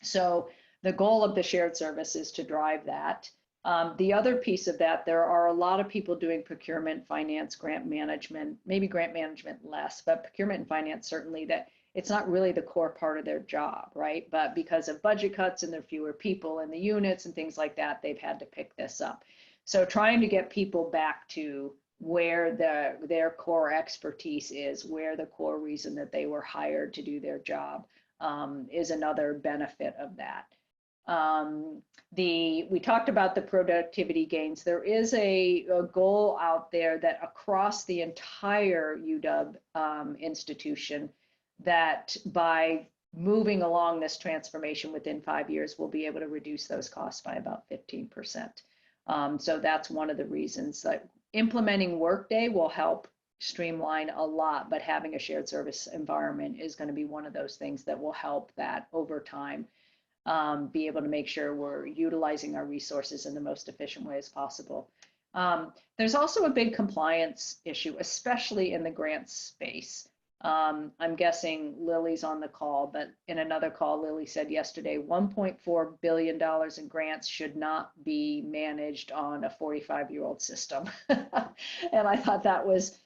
So the goal of the shared service is to drive that. The other piece of that, there are a lot of people doing procurement, finance, grant management, maybe grant management less, but procurement and finance certainly, that it's not really the core part of their job, right? But because of budget cuts and there are fewer people in the units and things like that, they've had to pick this up. So trying to get people back to where their core expertise is, where the core reason that they were hired to do their job is another benefit of that. We talked about the productivity gains. There is a goal out there that across the entire UW institution, that by moving along this transformation within 5 years, we'll be able to reduce those costs by about 15%. So that's one of the reasons that implementing Workday will help streamline a lot, but having a shared service environment is going to be one of those things that will help that over time, be able to make sure we're utilizing our resources in the most efficient way as possible. There's also a big compliance issue, especially in the grants space. I'm guessing Lily's on the call, but in another call, Lily said yesterday, $1.4 billion in grants should not be managed on a 45-year-old system. And I thought that was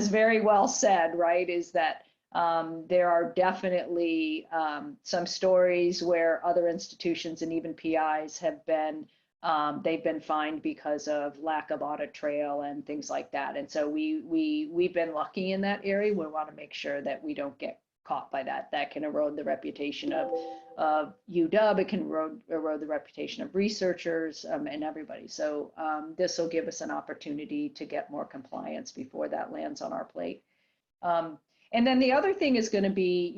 very well said, right? Is that there are definitely some stories where other institutions and even PIs have been they've been fined because of lack of audit trail and things like that. And so we've been lucky in that area. We want to make sure that we don't get caught by that. That can erode the reputation of UW. It can erode the reputation of researchers and everybody. So this will give us an opportunity to get more compliance before that lands on our plate. And then the other thing is going to be,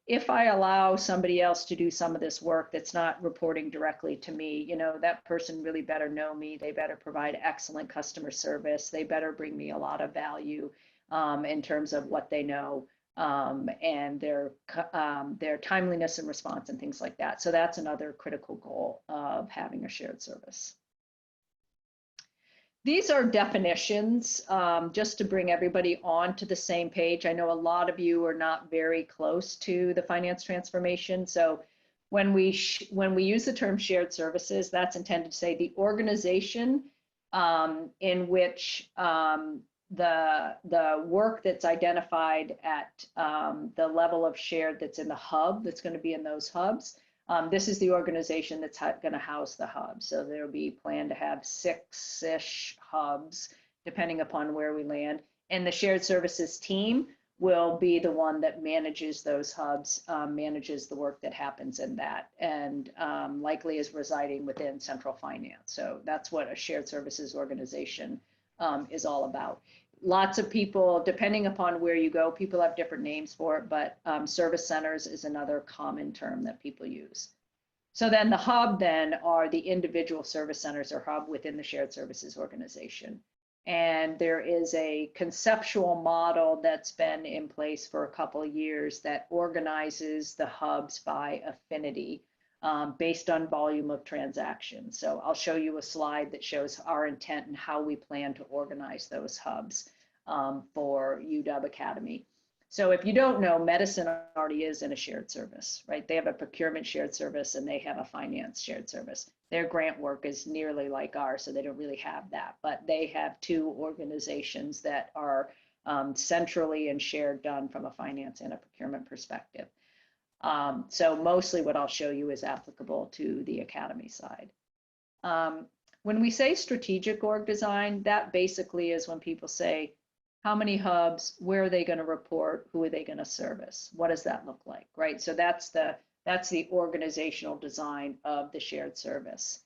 if I allow somebody else to do some of this work that's not reporting directly to me, that person really better know me. They better provide excellent customer service. They better bring me a lot of value in terms of what they know and their timeliness and response and things like that. So that's another critical goal of having a shared service. These are definitions, just to bring everybody onto the same page. I know a lot of you are not very close to the finance transformation. So when we use the term shared services, that's intended to say the organization in which the work that's identified at the level of shared that's in the hub, that's going to be in those hubs. This is the organization that's going to house the hub. So there'll be planned to have 6-ish hubs, depending upon where we land. And the shared services team will be the one that manages those hubs, manages the work that happens in that, and likely is residing within central finance. So that's what a shared services organization is all about. Lots of people, depending upon where you go, people have different names for it, but service centers is another common term that people use. So then the hub then are the individual service centers or hub within the shared services organization. And there is a conceptual model that's been in place for a couple of years that organizes the hubs by affinity based on volume of transactions. So I'll show you a slide that shows our intent and how we plan to organize those hubs for UW Academy. So if you don't know, medicine already is in a shared service, right? They have a procurement shared service and they have a finance shared service. Their grant work is nearly like ours, so they don't really have that, but they have two organizations that are centrally and shared done from a finance and a procurement perspective. So mostly what I'll show you is applicable to the Academy side. When we say strategic org design, that basically is when people say, how many hubs, where are they going to report, who are they going to service? What does that look like, right? So that's the organizational design of the shared service.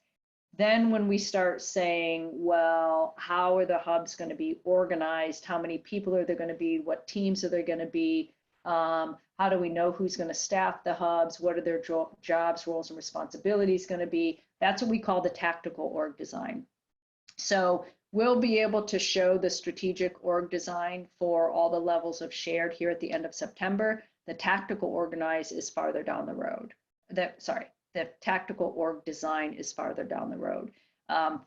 Then when we start saying, well, how are the hubs going to be organized? How many people are there going to be? What teams are there going to be? How do we know who's going to staff the hubs? What are their jobs, roles, and responsibilities going to be? That's what we call the tactical org design. So we'll be able to show the strategic org design for all the levels of shared here at the end of September. The tactical organize is farther down the road. The tactical org design is farther down the road,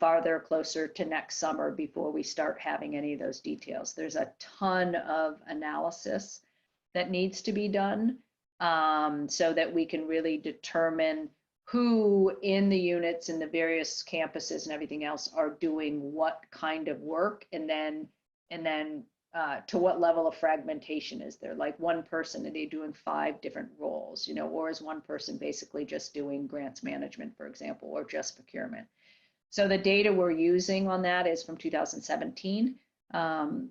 farther closer to next summer before we start having any of those details. There's a ton of analysis that needs to be done so that we can really determine who in the units and the various campuses and everything else are doing what kind of work, and then to what level of fragmentation is there? Like one person, are they doing 5 different roles, or is one person basically just doing grants management, for example, or just procurement? So the data we're using on that is from 2017,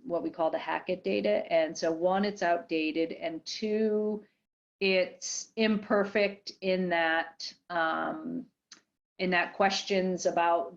what we call the Hackett data. And so 1, it's outdated, and 2, it's imperfect in that questions about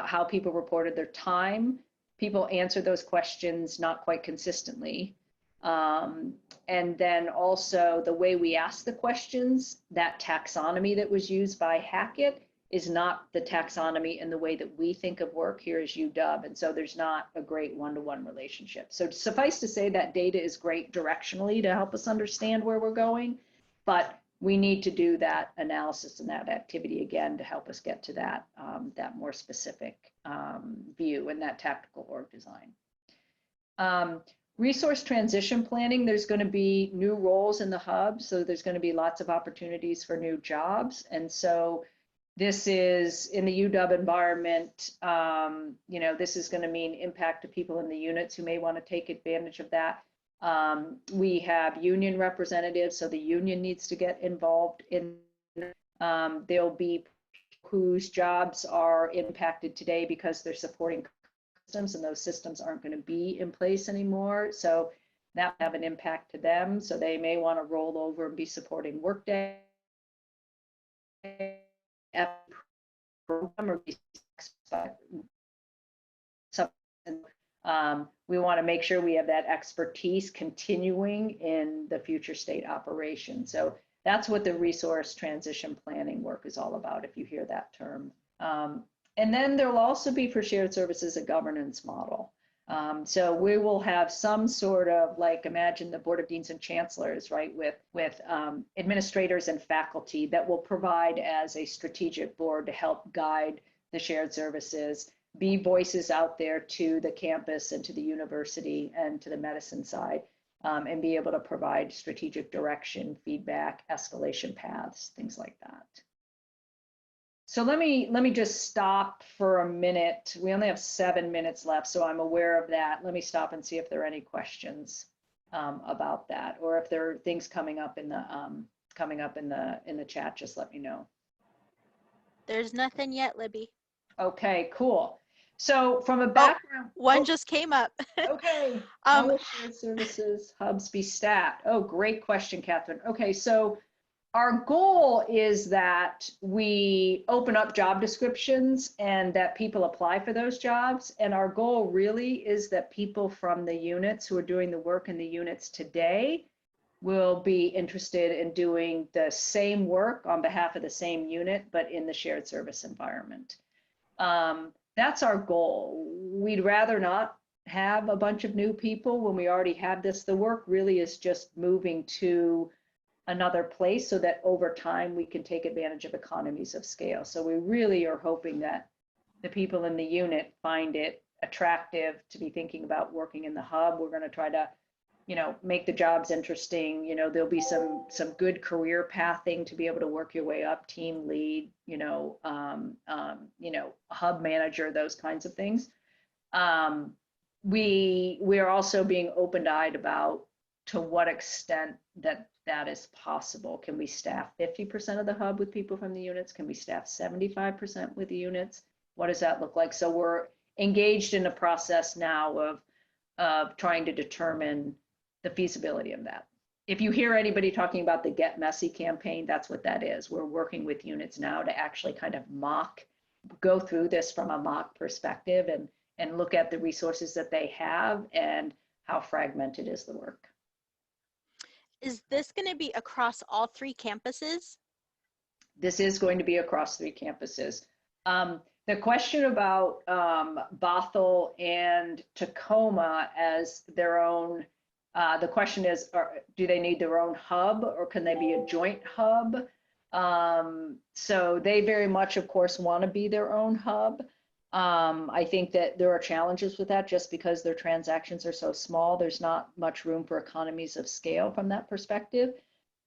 how people reported their time. People answer those questions not quite consistently. And then also the way we ask the questions, that taxonomy that was used by Hackett is not the taxonomy in the way that we think of work here as UW. And so there's not a great one-to-one relationship. So suffice to say that data is great directionally to help us understand where we're going, but we need to do that analysis and that activity again to help us get to that, that more specific view and that tactical org design. Resource transition planning, there's going to be new roles in the hub. So there's going to be lots of opportunities for new jobs. And so this is in the UW environment, you know, this is going to mean impact to people in the units who may want to take advantage of that. We have union representatives, so the union needs to get involved in, there'll be whose jobs are impacted today because they're supporting systems and those systems aren't going to be in place anymore. So that will have an impact to them. So they may want to roll over and be supporting Workday program or we want to make sure we have that expertise continuing in the future state operation. So that's what the resource transition planning work is all about, if you hear that term. And then there will also be for shared services a governance model. So we will have some sort of, like, imagine the Board of Deans and Chancellors, right, with administrators and faculty that will provide as a strategic board to help guide the shared services, be voices out there to the campus and to the university and to the medicine side, and be able to provide strategic direction, feedback, escalation paths, things like that. So let me just stop for a minute. We only have 7 minutes left, so I'm aware of that. Let me stop and see if there are any questions about that, or if there are things coming up in the chat. Just let me know. There's nothing yet, Libby. Okay, cool. So from a background, one just came up. Okay. How will shared services hubs be staffed? Oh, great question, Catherine. Okay, so our goal is that we open up job descriptions and that people apply for those jobs. And our goal really is that people from the units who are doing the work in the units today will be interested in doing the same work on behalf of the same unit, but in the shared service environment. That's our goal. We'd rather not have a bunch of new people when we already have this. The work really is just moving to another place so that over time we can take advantage of economies of scale. So we really are hoping that the people in the unit find it attractive to be thinking about working in the hub. We're going to try to, you know, make the jobs interesting. You know, there'll be some good career pathing to be able to work your way up, team lead, you know, hub manager, those kinds of things. We are also being open-eyed about to what extent that is possible. Can we staff 50% of the hub with people from the units? Can we staff 75% with the units? What does that look like? So we're engaged in a process now of trying to determine the feasibility of that. If you hear anybody talking about the Get Messy campaign, that's what that is. We're working with units now to actually kind of go through this from a mock perspective and look at the resources that they have and how fragmented is the work. Is this going to be across all 3 campuses? This is going to be across 3 campuses. The question about Bothell and Tacoma as their own, the question is, do they need their own hub or can they be a joint hub? So they very much, of course, want to be their own hub. I think that there are challenges with that just because their transactions are so small. There's not much room for economies of scale from that perspective.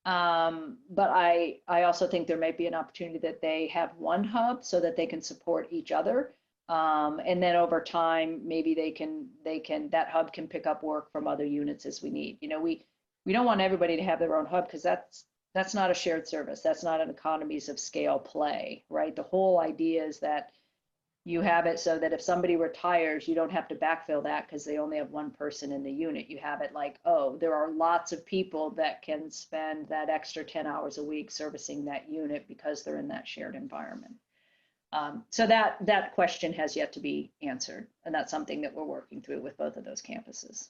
But I also think there might be an opportunity that they have one hub so that they can support each other. And then over time, maybe that hub can pick up work from other units as we need. You know, we don't want everybody to have their own hub because that's not a shared service. That's not an economies of scale play, right? The whole idea is that you have it so that if somebody retires, you don't have to backfill that because they only have one person in the unit. You have it like, oh, there are lots of people that can spend that extra 10 hours a week servicing that unit because they're in that shared environment. So that question has yet to be answered. And that's something that we're working through with both of those campuses.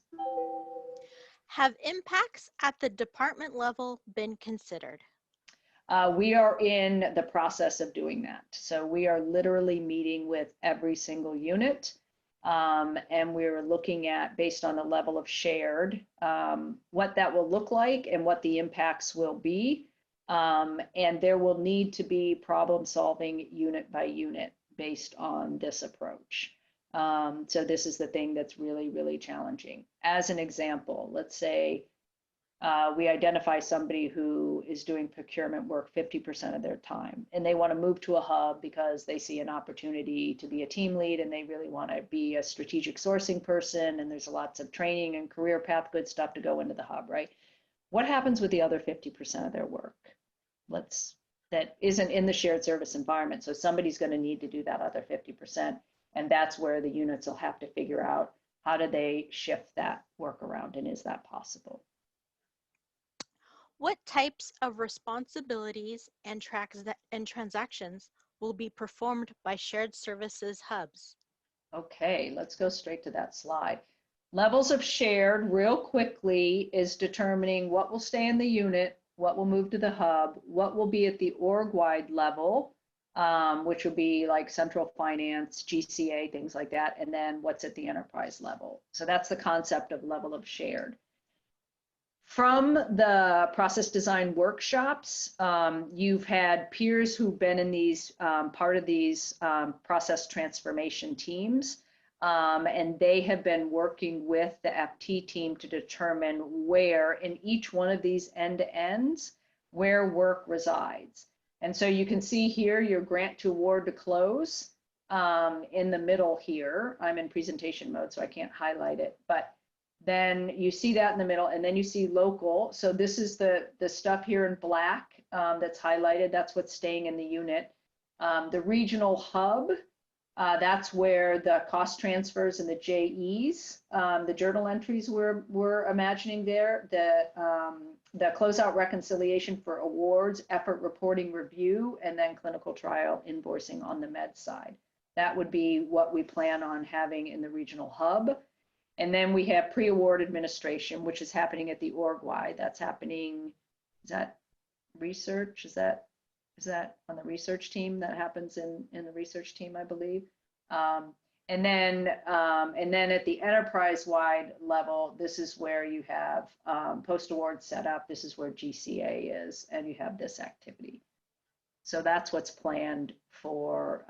Have impacts at the department level been considered? We are in the process of doing that. So we are literally meeting with every single unit, and we're looking at, based on the level of shared, what that will look like and what the impacts will be. And there will need to be problem solving unit by unit based on this approach. So this is the thing that's really, really challenging. As an example, let's say we identify somebody who is doing procurement work 50% of their time, and they want to move to a hub because they see an opportunity to be a team lead and they really want to be a strategic sourcing person, and there's lots of training and career path good stuff to go into the hub, right? What happens with the other 50% of their work? That isn't in the shared service environment. So somebody's going to need to do that other 50%. And that's where the units will have to figure out, how do they shift that work around, and is that possible? What types of responsibilities and transactions will be performed by shared services hubs? Okay, let's go straight to that slide. Levels of shared, real quickly, is determining what will stay in the unit, what will move to the hub, what will be at the org-wide level, which would be like central finance, GCA, things like that, and then what's at the enterprise level. So that's the concept of level of shared. From the process design workshops, you've had peers who've been in these, part of these process transformation teams, and they have been working with the FT team to determine where in each one of these end-to-ends, where work resides. And so you can see here your grant to award to close in the middle here. I'm in presentation mode, so I can't highlight it, but then you see that in the middle, and then you see local. So this is the stuff here in black that's highlighted. That's what's staying in the unit. The regional hub, that's where the cost transfers and the JEs, the journal entries we're imagining there, the closeout reconciliation for awards, effort reporting review, and then clinical trial invoicing on the med side. That would be what we plan on having in the regional hub. And then we have pre-award administration, which is happening at the org-wide. That's happening, is that research? Is that on the research team? That happens in the research team, I believe. And then at the enterprise-wide level, this is where you have post-award setup. This is where GCA is, and you have this activity. So that's what's planned for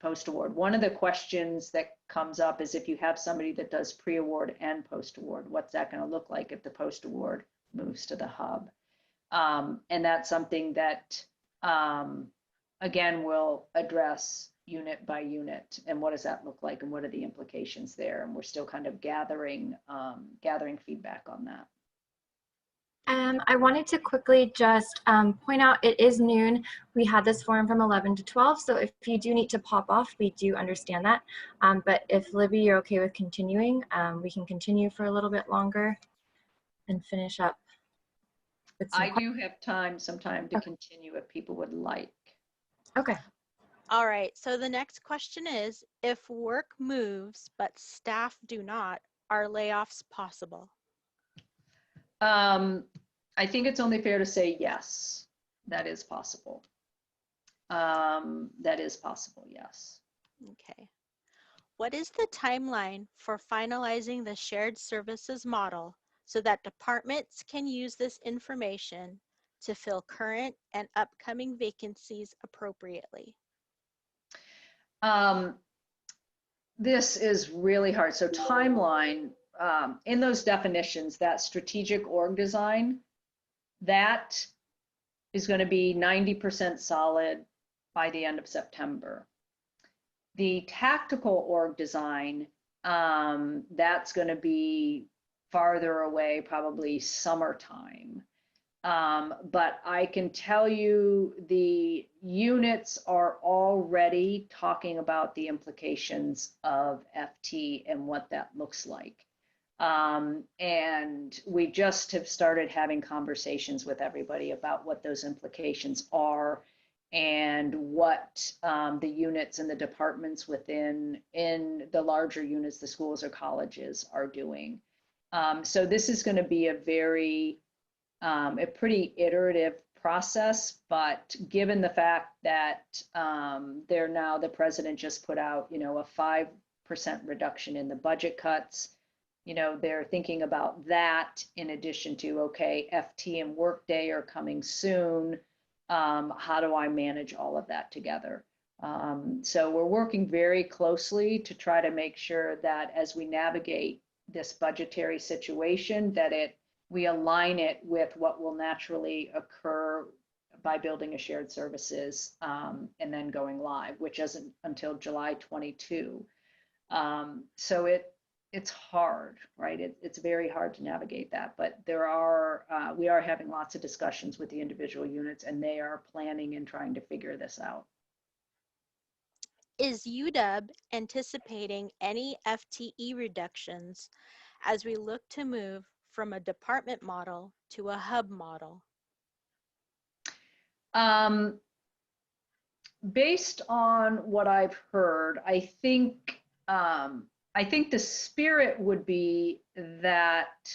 post-award. One of the questions that comes up is, if you have somebody that does pre-award and post-award, what's that going to look like if the post-award moves to the hub? And that's something that, again, we'll address unit by unit, and what does that look like, and what are the implications there? And we're still kind of gathering feedback on that. I wanted to quickly just point out, it is noon. We had this forum from 11 to 12, so if you do need to pop off, we do understand that. But if Libby, you're okay with continuing, we can continue for a little bit longer and finish up. I do have some time to continue if people would like. Okay. All right, so the next question is, if work moves but staff do not, are layoffs possible? I think it's only fair to say yes, that is possible. That is possible, yes. Okay. What is the timeline for finalizing the shared services model so that departments can use this information to fill current and upcoming vacancies appropriately? This is really hard. So timeline, in those definitions, that strategic org design, that is going to be 90% solid by the end of September. The tactical org design, that's going to be farther away, probably summertime. But I can tell you the units are already talking about the implications of FT and what that looks like. And we just have started having conversations with everybody about what those implications are and what the units and the departments in the larger units, the schools or colleges, are doing. So this is going to be a pretty iterative process, but given the fact that the president just put out, a 5% reduction in the budget cuts, they're thinking about that in addition to, okay, FT and Workday are coming soon. How do I manage all of that together? So we're working very closely to try to make sure that as we navigate this budgetary situation, that we align it with what will naturally occur by building a shared services and then going live, which isn't until July 22. So it's hard, right? It's very hard to navigate that, but we are having lots of discussions with the individual units, and they are planning and trying to figure this out. Is UW anticipating any FTE reductions as we look to move from a department model to a hub model? Based on what I've heard, I think the spirit would be that,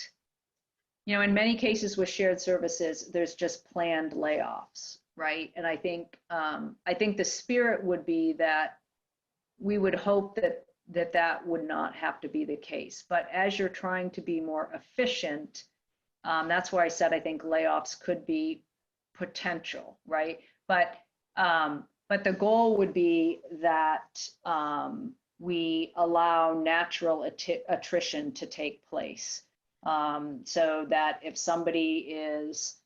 in many cases with shared services, there's just planned layoffs, right? And I think the spirit would be that we would hope that would not have to be the case. But as you're trying to be more efficient, that's why I said I think layoffs could be potential, right? But the goal would be that we allow natural attrition to take place, so that if somebody is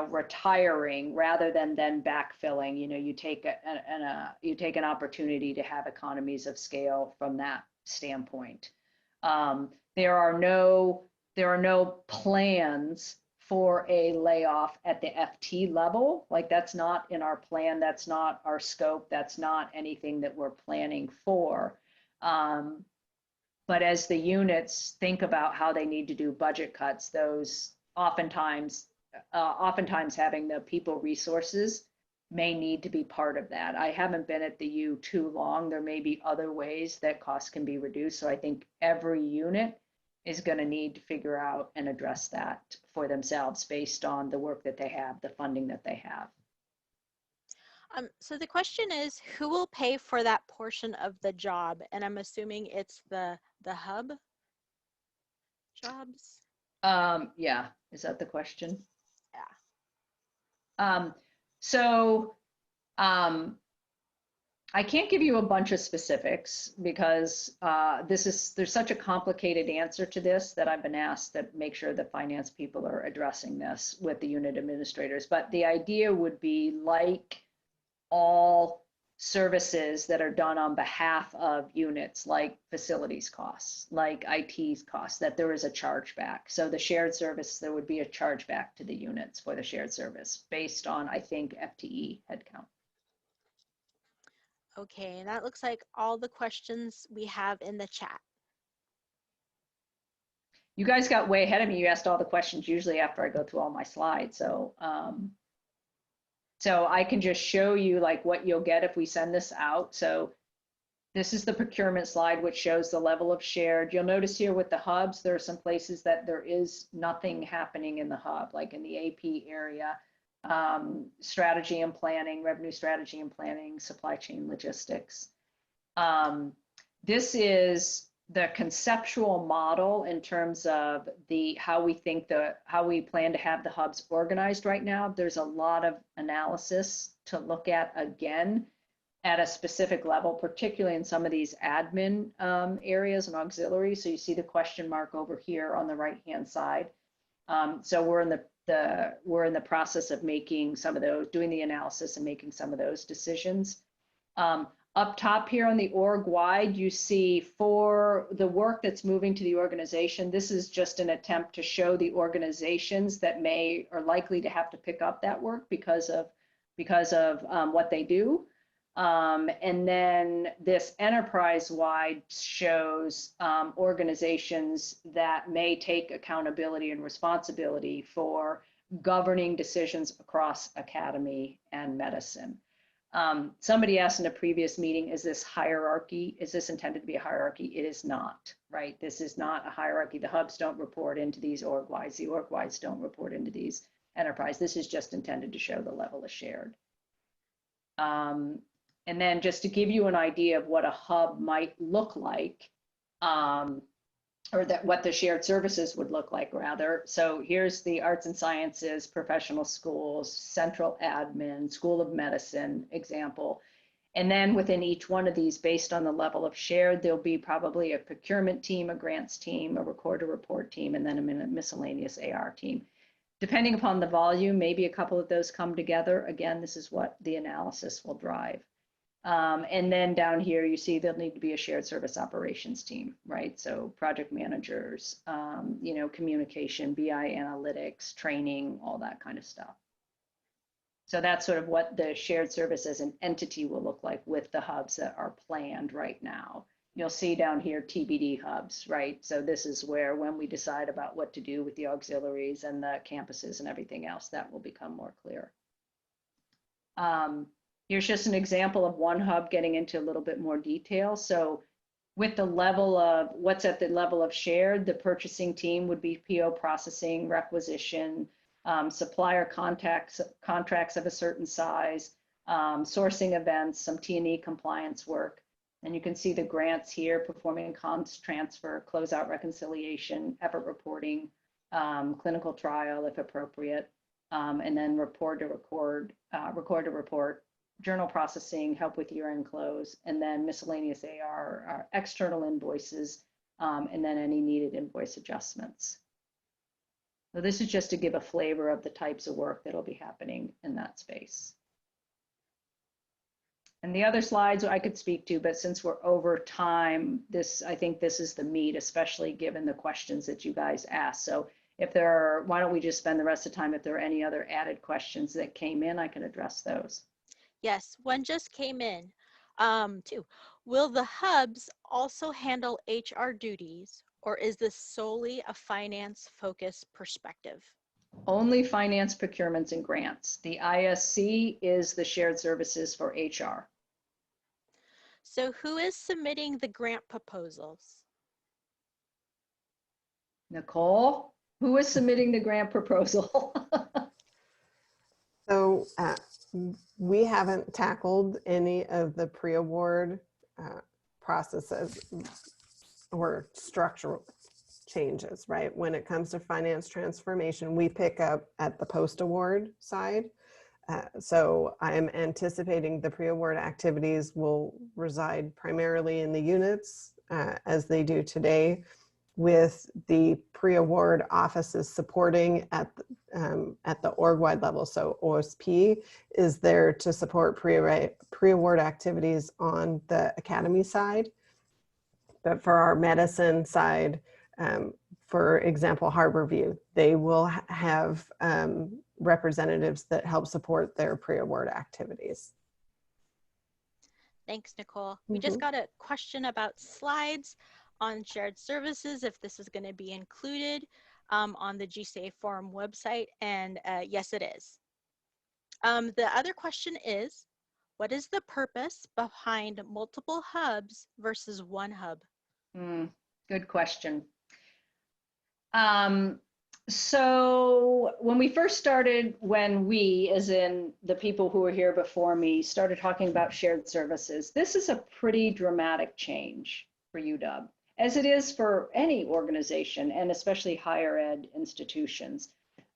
retiring, rather than then backfilling, you take an opportunity to have economies of scale from that standpoint. There are no plans for a layoff at the FT level. Like, that's not in our plan, that's not our scope, that's not anything that we're planning for. But as the units think about how they need to do budget cuts, those oftentimes having the people resources may need to be part of that. I haven't been at the U too long. There may be other ways that costs can be reduced. So I think every unit is going to need to figure out and address that for themselves based on the work that they have, the funding that they have. So the question is, who will pay for that portion of the job? And I'm assuming it's the hub jobs. Yeah, is that the question? Yeah. I can't give you a bunch of specifics because there's such a complicated answer to this that I've been asked to make sure the finance people are addressing this with the unit administrators. But the idea would be, like all services that are done on behalf of units, like facilities costs, like IT costs, that there is a chargeback. So the shared service, there would be a chargeback to the units for the shared service based on, I think, FTE headcount. Okay, and that looks like all the questions we have in the chat. You guys got way ahead of me. You asked all the questions usually after I go through all my slides. So I can just show you like what you'll get if we send this out. So this is the procurement slide, which shows the level of shared. You'll notice here with the hubs, there are some places that there is nothing happening in the hub, like in the AP area, strategy and planning, revenue strategy and planning, supply chain logistics. This is the conceptual model in terms of how we plan to have the hubs organized right now. There's a lot of analysis to look at again at a specific level, particularly in some of these admin areas and auxiliaries. So you see the question mark over here on the right-hand side. So we're in the process of making some of those, doing the analysis and making some of those decisions. Up top here on the org wide, you see for the work that's moving to the organization, this is just an attempt to show the organizations that are likely to have to pick up that work because of what they do. And then this enterprise-wide shows organizations that may take accountability and responsibility for governing decisions across academy and medicine. Somebody asked in a previous meeting, is this hierarchy? Is this intended to be a hierarchy? It is not, right? This is not a hierarchy. The hubs don't report into these org-wides. The org-wides don't report into these enterprise. This is just intended to show the level of shared. And then just to give you an idea of what a hub might look like, or that what the shared services would look like rather. So here's the arts and sciences, professional schools, central admin, school of medicine example. And then within each one of these, based on the level of shared, there'll be probably a procurement team, a grants team, a record to report team, and then a miscellaneous AR team. Depending upon the volume, maybe a couple of those come together. Again, this is what the analysis will drive. And then down here, you see there'll need to be a shared service operations team, right? So project managers, you know, communication, BI analytics, training, all that kind of stuff. So that's sort of what the shared service as an entity will look like with the hubs that are planned right now. You'll see down here TBD hubs, right? So this is where when we decide about what to do with the auxiliaries and the campuses and everything else, that will become more clear. Here's just an example of one hub getting into a little bit more detail. So with the level of what's at the level of shared, the purchasing team would be PO processing, requisition, supplier contracts of a certain size, sourcing events, some T&E compliance work. And you can see the grants here, performing comms transfer, closeout reconciliation, effort reporting, clinical trial if appropriate, and then record to report, journal processing, help with year-end close, and then miscellaneous AR, external invoices, and then any needed invoice adjustments. So this is just to give a flavor of the types of work that'll be happening in that space. And the other slides I could speak to, but since we're over time, I think this is the meat, especially given the questions that you guys asked. So if there are, why don't we just spend the rest of the time, if there are any other added questions that came in, I can address those. Yes, one just came in. Two, will the hubs also handle HR duties, or is this solely a finance-focused perspective? Only finance, procurements, and grants. The ISC is the shared services for HR. So who is submitting the grant proposals? Nicole, who is submitting the grant proposal? So we haven't tackled any of the pre-award processes or structural changes, right? When it comes to finance transformation, we pick up at the post-award side. So I'm anticipating the pre-award activities will reside primarily in the units as they do today, with the pre-award offices supporting at the org-wide level. So OSP is there to support pre-award activities on the academy side. But for our medicine side, for example, Harborview, they will have representatives that help support their pre-award activities. Thanks, Nicole. We just got a question about slides on shared services, if this is going to be included on the GCA Forum website, and yes, it is. The other question is, what is the purpose behind multiple hubs versus one hub? Good question. So when we first started, when we, as in the people who were here before me, started talking about shared services, this is a pretty dramatic change for UW, as it is for any organization, and especially higher ed institutions.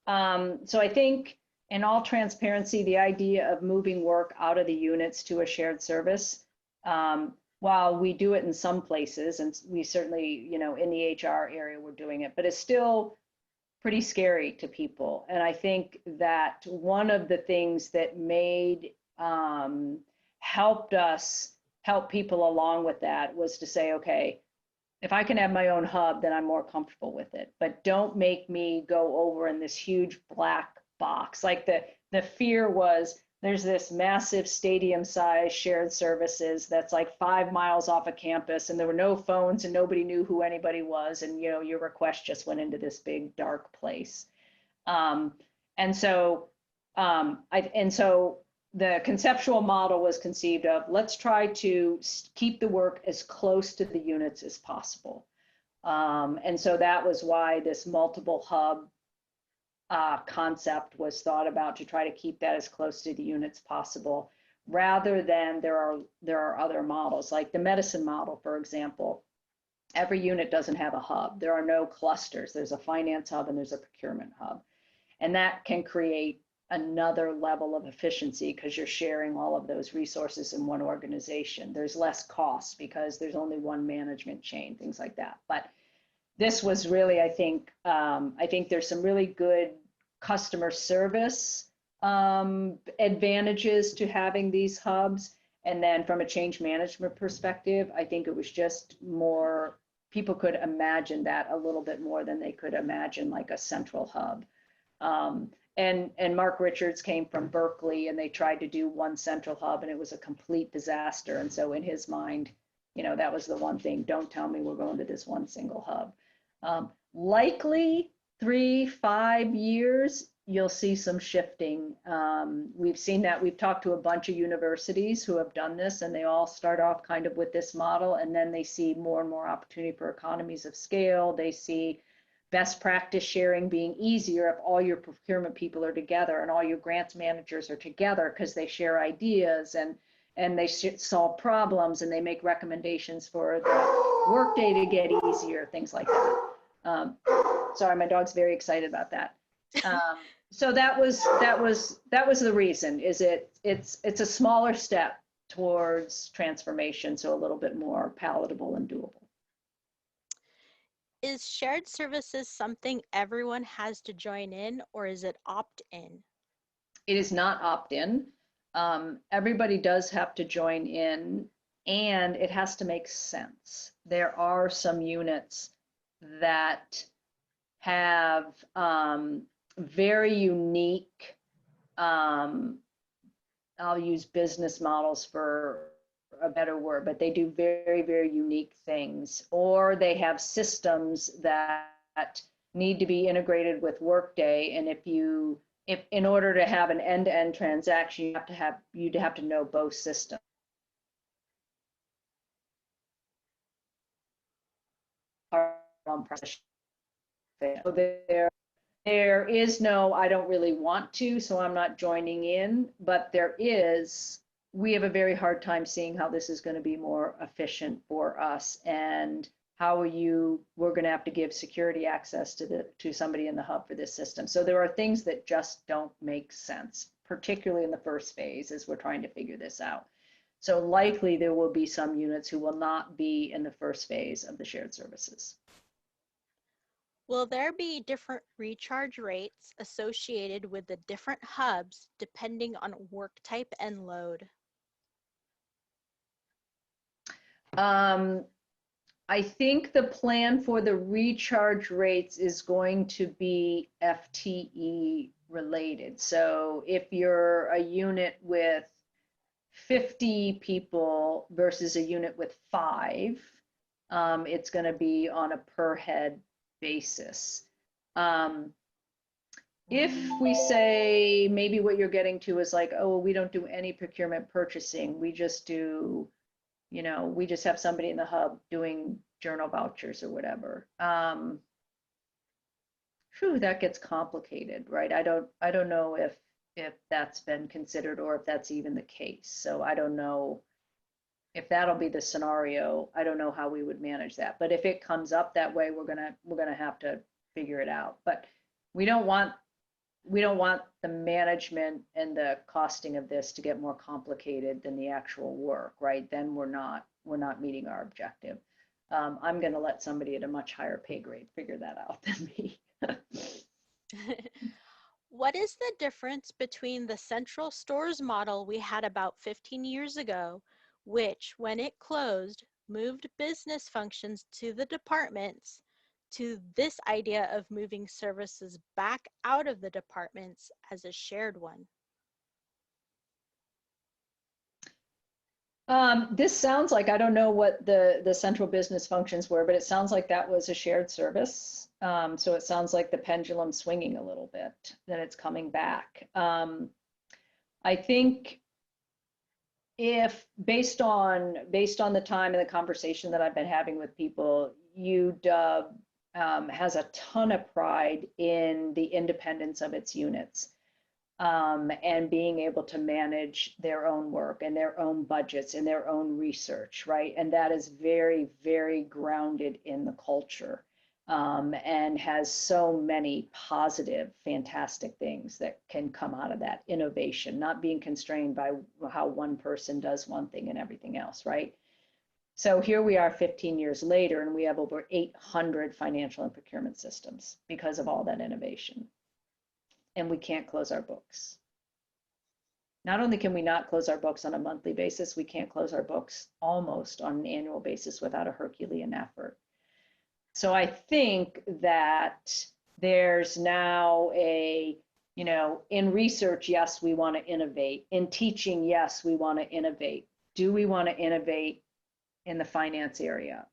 So I think in all transparency, the idea of moving work out of the units to a shared service, while we do it in some places, and we certainly, you know, in the HR area, we're doing it, but it's still pretty scary to people. And I think that one of the things that helped us help people along with that was to say, okay, if I can have my own hub, then I'm more comfortable with it. But don't make me go over in this huge black box. Like the fear was, there's this massive stadium-sized shared services that's like 5 miles off a campus, and there were no phones, and nobody knew who anybody was, and you know your request just went into this big dark place. So the conceptual model was conceived of, let's try to keep the work as close to the units as possible. And so that was why this multiple hub concept was thought about, to try to keep that as close to the units possible, rather than there are other models, like the medicine model, for example. Every unit doesn't have a hub. There are no clusters. There's a finance hub and there's a procurement hub. And that can create another level of efficiency because you're sharing all of those resources in one organization. There's less cost because there's only one management chain, things like that. But this was really, I think there's some really good customer service advantages to having these hubs. And then from a change management perspective, I think it was just more, people could imagine that a little bit more than they could imagine like a central hub. And Mark Richards came from Berkeley, and they tried to do one central hub, and it was a complete disaster. And so in his mind, you know, that was the one thing, don't tell me we're going to this one single hub. Likely 3-5 years, you'll see some shifting. We've seen that. We've talked to a bunch of universities who have done this, and they all start off kind of with this model, and then they see more and more opportunity for economies of scale. They see best practice sharing being easier if all your procurement people are together and all your grants managers are together, because they share ideas and they solve problems and they make recommendations for the workday to get easier, things like that. Sorry, my dog's very excited about that. So that was the reason. It's a smaller step towards transformation, so a little bit more palatable and doable. Is shared services something everyone has to join in, or is it opt-in? It is not opt-in. Everybody does have to join in, and it has to make sense. There are some units that have very unique, I'll use business models for a better word, but they do very, very unique things, or they have systems that need to be integrated with Workday. And if in order to have an end-to-end transaction, you'd have to know both systems. So there is no, I don't really want to, so I'm not joining in, but we have a very hard time seeing how this is going to be more efficient for us, and how we're going to have to give security access to somebody in the hub for this system. So there are things that just don't make sense, particularly in the first phase as we're trying to figure this out. So likely there will be some units who will not be in the first phase of the shared services. Will there be different recharge rates associated with the different hubs depending on work type and load? I think the plan for the recharge rates is going to be FTE related. So if you're a unit with 50 people versus a unit with 5, it's going to be on a per head basis. If we say maybe what you're getting to is like, oh, well, we don't do any procurement purchasing, we just do, you know, we just have somebody in the hub doing journal vouchers or whatever. That gets complicated, right? I don't know if that's been considered or if that's even the case. So I don't know if that'll be the scenario. I don't know how we would manage that. But if it comes up that way, we're gonna have to figure it out. But we don't want the management and the costing of this to get more complicated than the actual work, right? Then we're not meeting our objective. I'm going to let somebody at a much higher pay grade figure that out than me. What is the difference between the central stores model we had about 15 years ago, which, when it closed, moved business functions to the departments, to this idea of moving services back out of the departments as a shared one? This sounds like, I don't know what the central business functions were, but it sounds like that was a shared service. So it sounds like the pendulum swinging a little bit, that it's coming back. I think if based on the time and the conversation that I've been having with people, UW has a ton of pride in the independence of its units. And being able to manage their own work and their own budgets and their own research, right? And that is very, very grounded in the culture, and has so many positive, fantastic things that can come out of that innovation, not being constrained by how one person does one thing and everything else, right? So here we are 15 years later, and we have over 800 financial and procurement systems because of all that innovation. And we can't close our books. Not only can we not close our books on a monthly basis, we can't close our books almost on an annual basis without a Herculean effort. So I think that there's now a, in research, yes, we want to innovate. In teaching, yes, we want to innovate. Do we want to innovate in the finance area?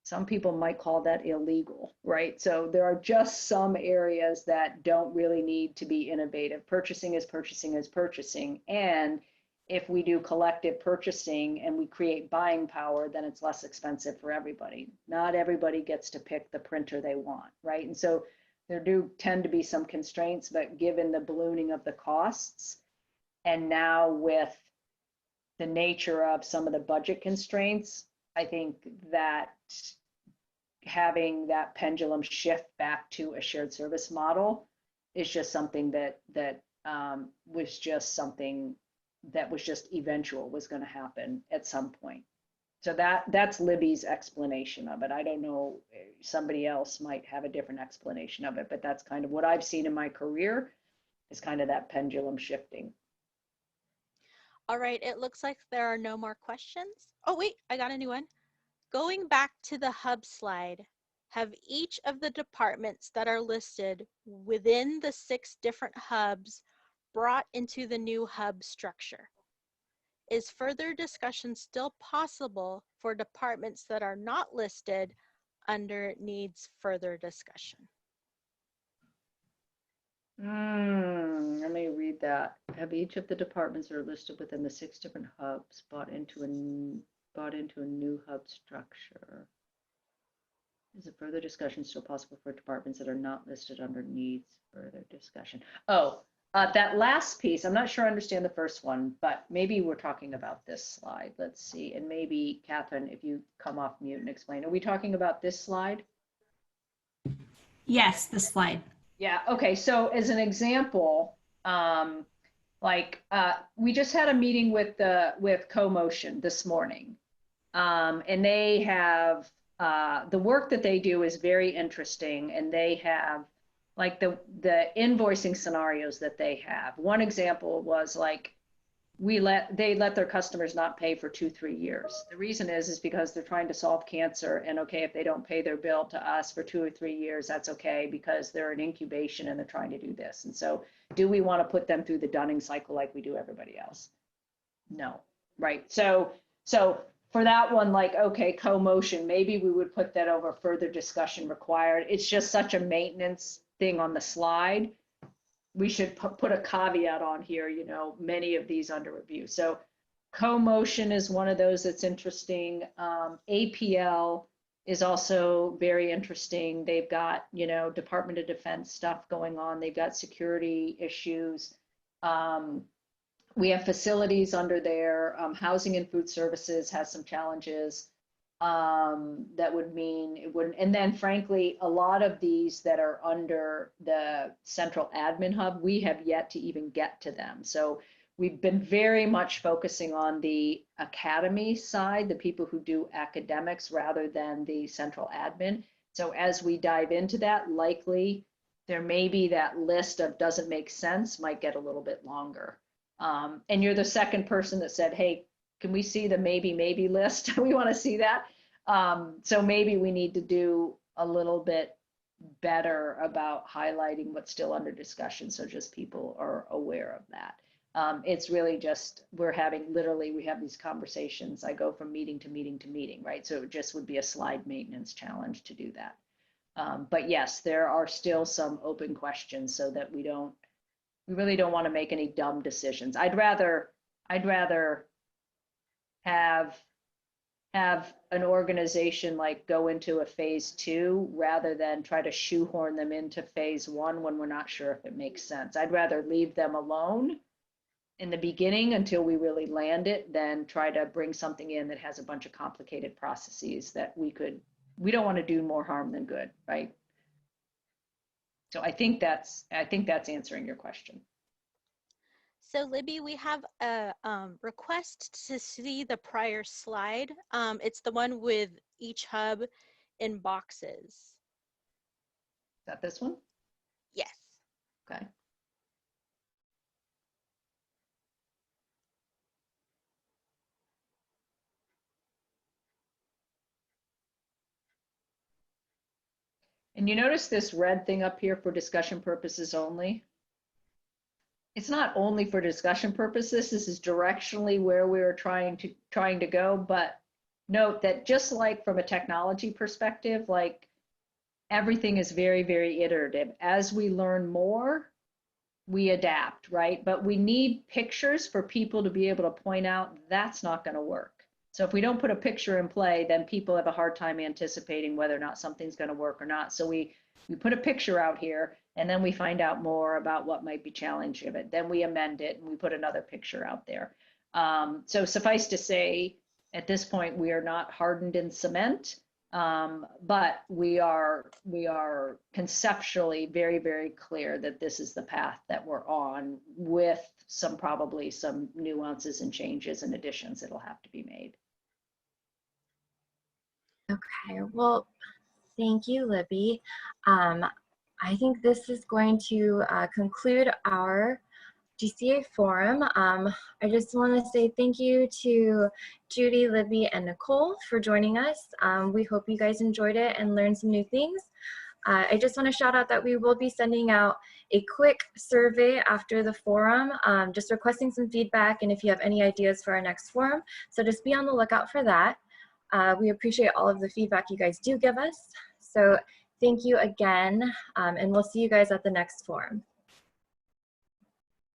Some people might call that illegal, right? So there are just some areas that don't really need to be innovative. Purchasing is purchasing is purchasing. And if we do collective purchasing and we create buying power, then it's less expensive for everybody. Not everybody gets to pick the printer they want, right? And so there do tend to be some constraints, but given the ballooning of the costs, and now with the nature of some of the budget constraints, I think that having that pendulum shift back to a shared service model is just something that was just eventual, was going to happen at some point. So that's Libby's explanation of it. I don't know, somebody else might have a different explanation of it, but that's kind of what I've seen in my career, is kind of that pendulum shifting. All right, it looks like there are no more questions. Oh wait, I got a new one. Going back to the hub slide, have each of the departments that are listed within the 6 different hubs brought into the new hub structure? Is further discussion still possible for departments that are not listed under needs further discussion? Let me read that. Have each of the departments that are listed within the 6 different hubs brought into a new hub structure? Is a further discussion still possible for departments that are not listed under needs further discussion? Oh, that last piece, I'm not sure I understand the first one, but maybe we're talking about this slide. Let's see. And maybe, Catherine, if you come off mute and explain. Are we talking about this slide? Yes, this slide. Yeah, okay. So as an example, we just had a meeting with CoMotion this morning. And they have, the work that they do is very interesting, and they have like the invoicing scenarios that they have. One example was like, they let their customers not pay for 2-3 years. The reason is because they're trying to solve cancer, and okay, if they don't pay their bill to us for 2 or 3 years, that's okay, because they're in incubation and they're trying to do this. And so do we want to put them through the Dunning cycle like we do everybody else? No, right? So for that one, like, okay, CoMotion, maybe we would put that over further discussion required. It's just such a maintenance thing on the slide. We should put a caveat on here, many of these under review. So CoMotion is one of those that's interesting. APL is also very interesting. They've got, Department of Defense stuff going on. They've got security issues. We have facilities under there. Housing and Food Services has some challenges. That would mean it wouldn't. And then frankly, a lot of these that are under the central admin hub, we have yet to even get to them. So we've been very much focusing on the academy side, the people who do academics rather than the central admin. So as we dive into that, likely there may be that list of doesn't make sense might get a little bit longer. And you're the second person that said, hey, can we see the maybe list? We want to see that. So maybe we need to do a little bit better about highlighting what's still under discussion, so just people are aware of that. It's really just, we have these conversations. I go from meeting to meeting to meeting, right? So it just would be a slide maintenance challenge to do that. But yes, there are still some open questions so that we don't We really don't want to make any dumb decisions. I'd rather have an organization like go into a phase 2 rather than try to shoehorn them into phase 1 when we're not sure if it makes sense. I'd rather leave them alone in the beginning until we really land it than try to bring something in that has a bunch of complicated processes that we don't want to do more harm than good, right? So I think that's answering your question. So Libby, we have a request to see the prior slide. It's the one with each hub in boxes. Is that this one? Yes. Okay. And you notice this red thing up here for discussion purposes only? It's not only for discussion purposes. This is directionally where we're trying to go, but note that just like from a technology perspective, like everything is very, very iterative. As we learn more, we adapt, right? But we need pictures for people to be able to point out that's not going to work. So if we don't put a picture in play, then people have a hard time anticipating whether or not something's going to work or not. So we put a picture out here, and then we find out more about what might be challenging of it. Then we amend it, and we put another picture out there. So suffice to say, at this point, we are not hardened in cement, but we are conceptually very, very clear that this is the path that we're on, with probably some nuances and changes and additions that'll have to be made. Okay, well, thank you, Libby. I think this is going to conclude our GCA Forum. I just want to say thank you to Judy, Libby, and Nicole for joining us. We hope you guys enjoyed it and learned some new things. I just want to shout out that we will be sending out a quick survey after the forum, just requesting some feedback and if you have any ideas for our next forum. So just be on the lookout for that. We appreciate all of the feedback you guys do give us. So thank you again, and we'll see you guys at the next forum.